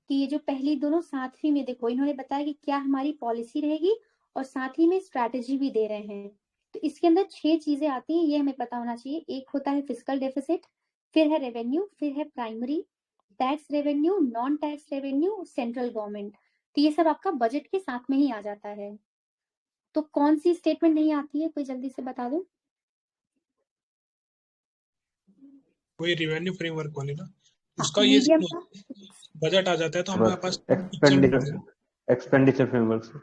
B: कि ये जो पहली दोनों साथ ही में देखो, इन्होंने बताया कि क्या हमारी पॉलिसी रहेगी और साथ ही में स्ट्रैटेजी भी दे रहे हैं। तो इसके अंदर 6 चीजें आती हैं, ये हमें पता होना चाहिए। एक होता है फिस्कल डेफिसिट, फिर है रेवेन्यू, फिर है primary, tax revenue, non tax revenue, central government. तो ये सब आपका बजट के साथ में ही आ जाता है। तो कौन सी स्टेटमेंट नहीं आती है, कोई जल्दी से बता दो।
F: वही रिवेन्यू फ्रेमवर्क वाली ना,
B: हाँ,
F: उसका ये
B: मीडियम
F: सीन
B: का।
F: होता है, बजट आ जाता है तो हमारे पास पिक्चर नहीं
K: एक्सपेंडिचर
F: होता है।
K: Expenditure framework.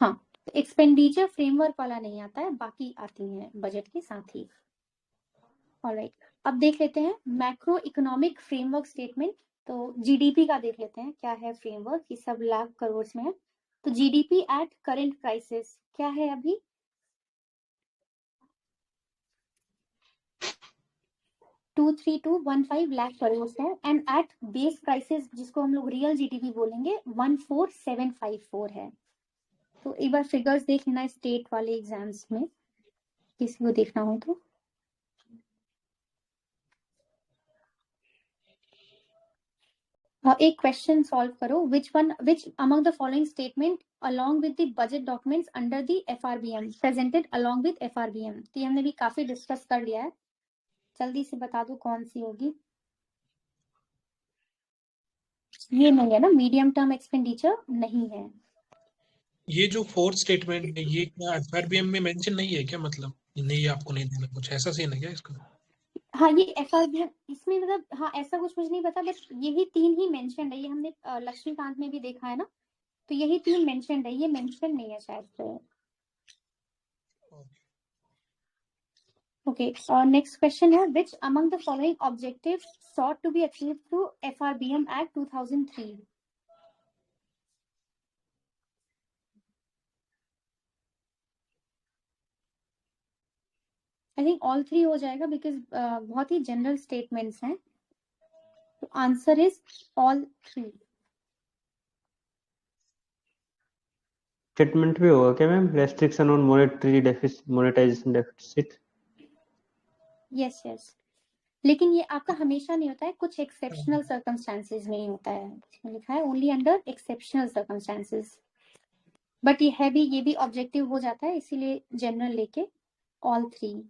B: हाँ, एक्सपेंडिचर फ्रेमवर्क वाला नहीं आता है, बाकी आती हैं बजट के साथ ही। ऑलराइट, अब देख लेते हैं मैक्रो इकोनॉमिक फ्रेमवर्क स्टेटमेंट। तो जीडीपी का देख लेते हैं क्या है फ्रेमवर्क, ये सब लाख करोड़ में है। तो जीडीपी एट करंट प्राइसेस क्या है अभी, 23215 लाख करोड़ है, एंड एट बेस प्राइसेस जिसको हम लोग रियल जीडीपी बोलेंगे 14754 है। तो एक बार फिगर्स देख लेना स्टेट वाले एग्जाम्स में, किसी को देखना हो तो। एक क्वेश्चन सॉल्व करो, which among the following statement along with the budget documents under the FRBM presented along with FRBM। तो ये हमने भी काफी डिस्कस कर लिया है, जल्दी से बता दो कौन सी होगी। ये नहीं है ना, मीडियम टर्म एक्सपेंडिचर नहीं है।
F: ये जो फोर्थ स्टेटमेंट है ये क्या एफआरबीएम में मेंशन नहीं है क्या, मतलब नहीं आपको नहीं देना कुछ ऐसा सीन है क्या इसका?
B: हाँ, ये FRBM इसमें मतलब, हाँ ऐसा कुछ मुझे नहीं पता, बट यही 3 ही मेंशन है। ये हमने लक्ष्मीकांत में भी देखा है ना, तो यही 3 मेंशन है, ये मेंशन नहीं है शायद से। Okay, next question है, which among the following objectives sought to be achieved through FRBM Act 2003? I think all 3 हो जाएगा because बहुत ही general statements हैं। तो answer is all 3।
K: स्टेटमेंट भी होगा क्या ma'am, restriction on monetary deficit, monetization deficit?
B: Yes, yes, लेकिन ये आपका हमेशा नहीं होता है, कुछ एक्सेप्शनल सर्कमस्टांसेस में ही होता है। इसमें लिखा है only under exceptional circumstances, but ये है भी, ये भी ऑब्जेक्टिव हो जाता है, इसीलिए जनरल लेके ऑल 3।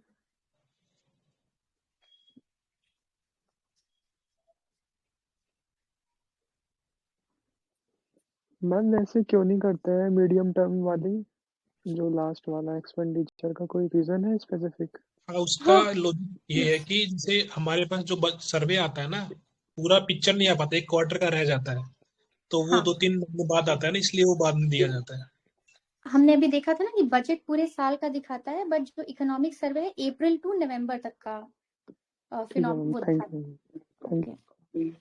I: मैम वैसे क्यों नहीं करते हैं मीडियम टर्म वाली, जो लास्ट वाला एक्सपेंडिचर का, कोई रीजन है स्पेसिफिक?
F: हाँ, उसका लॉजिक ये है कि जैसे हमारे पास जो सर्वे आता है ना, पूरा पिक्चर नहीं आ पाता, एक क्वार्टर का रह जाता है, तो वो
B: हाँ,
F: 2-3 महीने बाद आता है ना, इसलिए वो बाद में दिया जाता है।
B: हमने अभी देखा था ना कि बजट पूरे साल का दिखाता है, बट जो इकोनॉमिक सर्वे है अप्रैल टू नवंबर तक का
I: थैंक यू।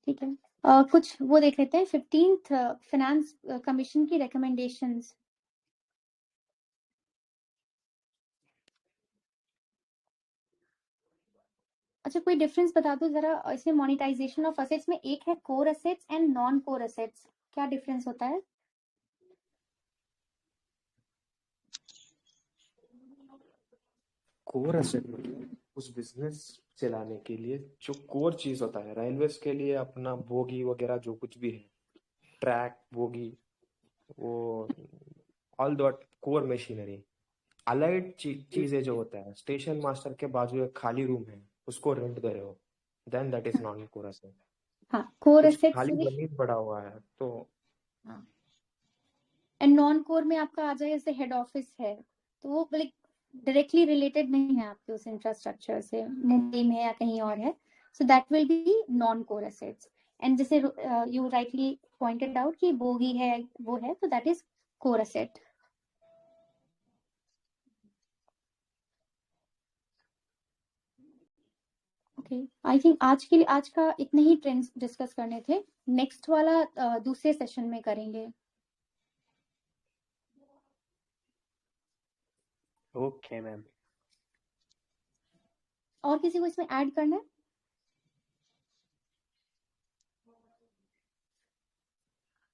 B: ठीक है, कुछ वो देख लेते हैं 15th फाइनेंस कमीशन की रिकमेंडेशंस। अच्छा, कोई डिफरेंस बता दो जरा इसमें, मोनेटाइजेशन ऑफ असेट्स में एक है core assets and non core assets, क्या डिफरेंस होता है?
G: कोर असेट मतलब उस बिजनेस चलाने के लिए जो कोर चीज होता है, रेलवेज के लिए अपना बोगी वगैरह जो कुछ भी है, ट्रैक बोगी, वो all that core machinery. Allied चीजें जो होता है, स्टेशन मास्टर के बाजू एक खाली रूम है, उसको रेंट दे रहे हो, then that is non core asset.
B: हाँ, कोर
G: कुछ
B: असेट्स
G: खाली
B: में।
G: जमीन पड़ा हुआ है तो।
B: हाँ, एंड नॉन कोर में आपका आ जाए जैसे हेड ऑफिस है, तो वो लाइक डायरेक्टली रिलेटेड नहीं है आपके उस इंफ्रास्ट्रक्चर से, मुंबई में या कहीं और है, so that will be non core assets. And जैसे यू राइटली पॉइंटेड आउट कि बोगी है, वो है, तो that is core asset. Okay, I think आज के लिए, आज का इतने ही ट्रेंड्स डिस्कस करने थे। नेक्स्ट वाला दूसरे सेशन में करेंगे।
D: Okay ma'am.
B: और किसी को इसमें ऐड करना है?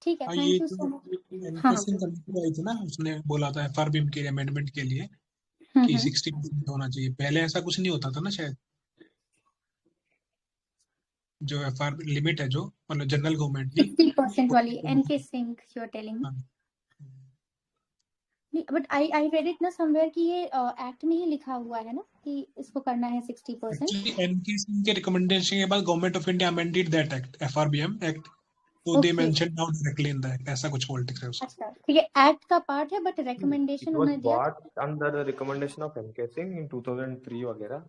B: ठीक है,
F: हाँ,
B: थैंक
F: ये
B: यू
F: जो
B: सो मच। हाँ,
F: एनफोर्सिंग कमेटी आई थी ना, उसने बोला था एफआरबीएम के अमेंडमेंट के लिए कि 60% होना चाहिए, पहले ऐसा कुछ नहीं होता था ना शायद। जो एफआर लिमिट है, जो मतलब जनरल गवर्नमेंट की
B: 60% वाली एनके सिंक यू आर टेलिंग।
F: हाँ,
B: बट आई रेड इट ना समवेयर कि ये एक्ट में ही लिखा हुआ है ना कि इसको करना है 60%।
F: एक्चुअली एनके सिंह के रिकमेंडेशन के बाद government of India amended that act, FRBM act, तो they
B: okay,
F: mention now directly in the act, ऐसा कुछ पॉलिटिक्स है उसका।
B: अच्छा ठीक है, एक्ट का पार्ट है बट
G: It
B: रिकमेंडेशन
G: was
B: उन्होंने दिया।
G: bought under the recommendation of NK Singh in 2003 वगैरह।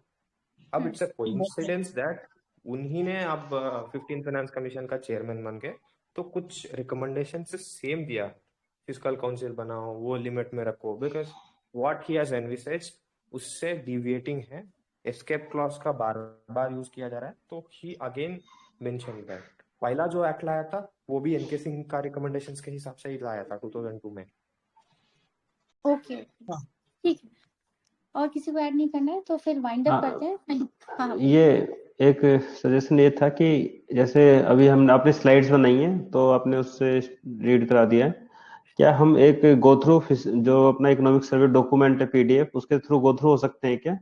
G: अब इट्स अ कोइंसिडेंस दैट उन्हीं ने अब 15 फाइनेंस कमीशन का चेयरमैन बन के तो कुछ रिकमेंडेशन से सेम दिया, फिस्कल काउंसिल बनाओ, वो लिमिट में रखो, because what he has envisages उससे डिविएटिंग है। एस्केप क्लॉज का बार बार यूज किया जा रहा है, तो ही अगेन मेंशन दैट पहला जो एक्ट लाया था वो भी एनके सिंह का रिकमेंडेशंस के हिसाब से ही लाया था 2002 में।
B: ओके ठीक है, और किसी को ऐड नहीं करना है तो फिर वाइंड अप करते हैं। हाँ
K: ये एक सजेशन ये था कि जैसे अभी हमने अपनी स्लाइड्स बनाई हैं तो आपने उससे रीड करा दिया है, क्या हम एक गो थ्रू जो अपना इकोनॉमिक सर्वे डॉक्यूमेंट है पीडीएफ, उसके थ्रू गो थ्रू हो सकते हैं क्या,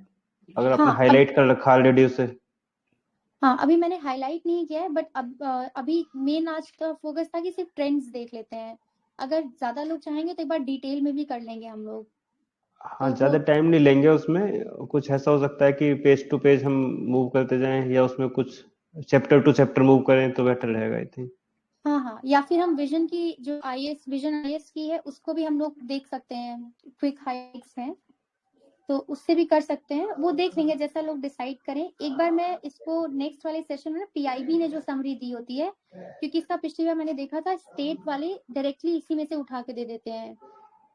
K: अगर आपने
B: हाँ
K: हाईलाइट कर रखा ऑलरेडी उसे?
B: हाँ अभी मैंने हाईलाइट नहीं किया है, बट अब अभी मेन आज का फोकस था कि सिर्फ ट्रेंड्स देख लेते हैं। अगर ज्यादा लोग चाहेंगे तो एक बार डिटेल में भी कर लेंगे हम लोग।
K: हाँ,
B: तो
K: ज्यादा
B: वो
K: टाइम नहीं लेंगे उसमें। कुछ ऐसा हो सकता है कि पेज टू पेज हम मूव करते जाएं, या उसमें कुछ चैप्टर टू चैप्टर मूव करें तो बेटर रहेगा आई थिंक।
B: हाँ, या फिर हम विजन की जो विजन आईएएस की है उसको भी हम लोग देख सकते हैं, क्विक हाइट्स हैं तो उससे भी कर सकते हैं, वो देख लेंगे जैसा लोग डिसाइड करें। एक बार मैं इसको नेक्स्ट वाले सेशन में ना पीआईबी ने जो समरी दी होती है, क्योंकि इसका पिछली बार मैंने देखा था स्टेट वाले डायरेक्टली इसी में से उठा के दे देते हैं,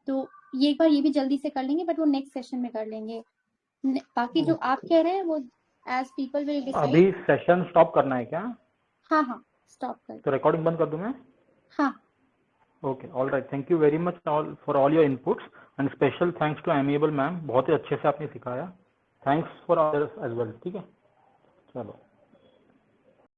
B: तो ये एक बार ये भी जल्दी से कर लेंगे, बट वो नेक्स्ट सेशन में कर लेंगे। बाकी जो आप कह रहे हैं वो एज पीपल विल डिसाइड।
A: अभी सेशन स्टॉप करना है क्या?
B: हाँ स्टॉप कर।
A: तो रिकॉर्डिंग बंद कर दूं मैं?
B: हाँ
A: okay, all right, thank you very much for all your inputs and special thanks to amiable ma'am, बहुत ही अच्छे से आपने सिखाया। Thanks for others as well. ठीक है, चलो।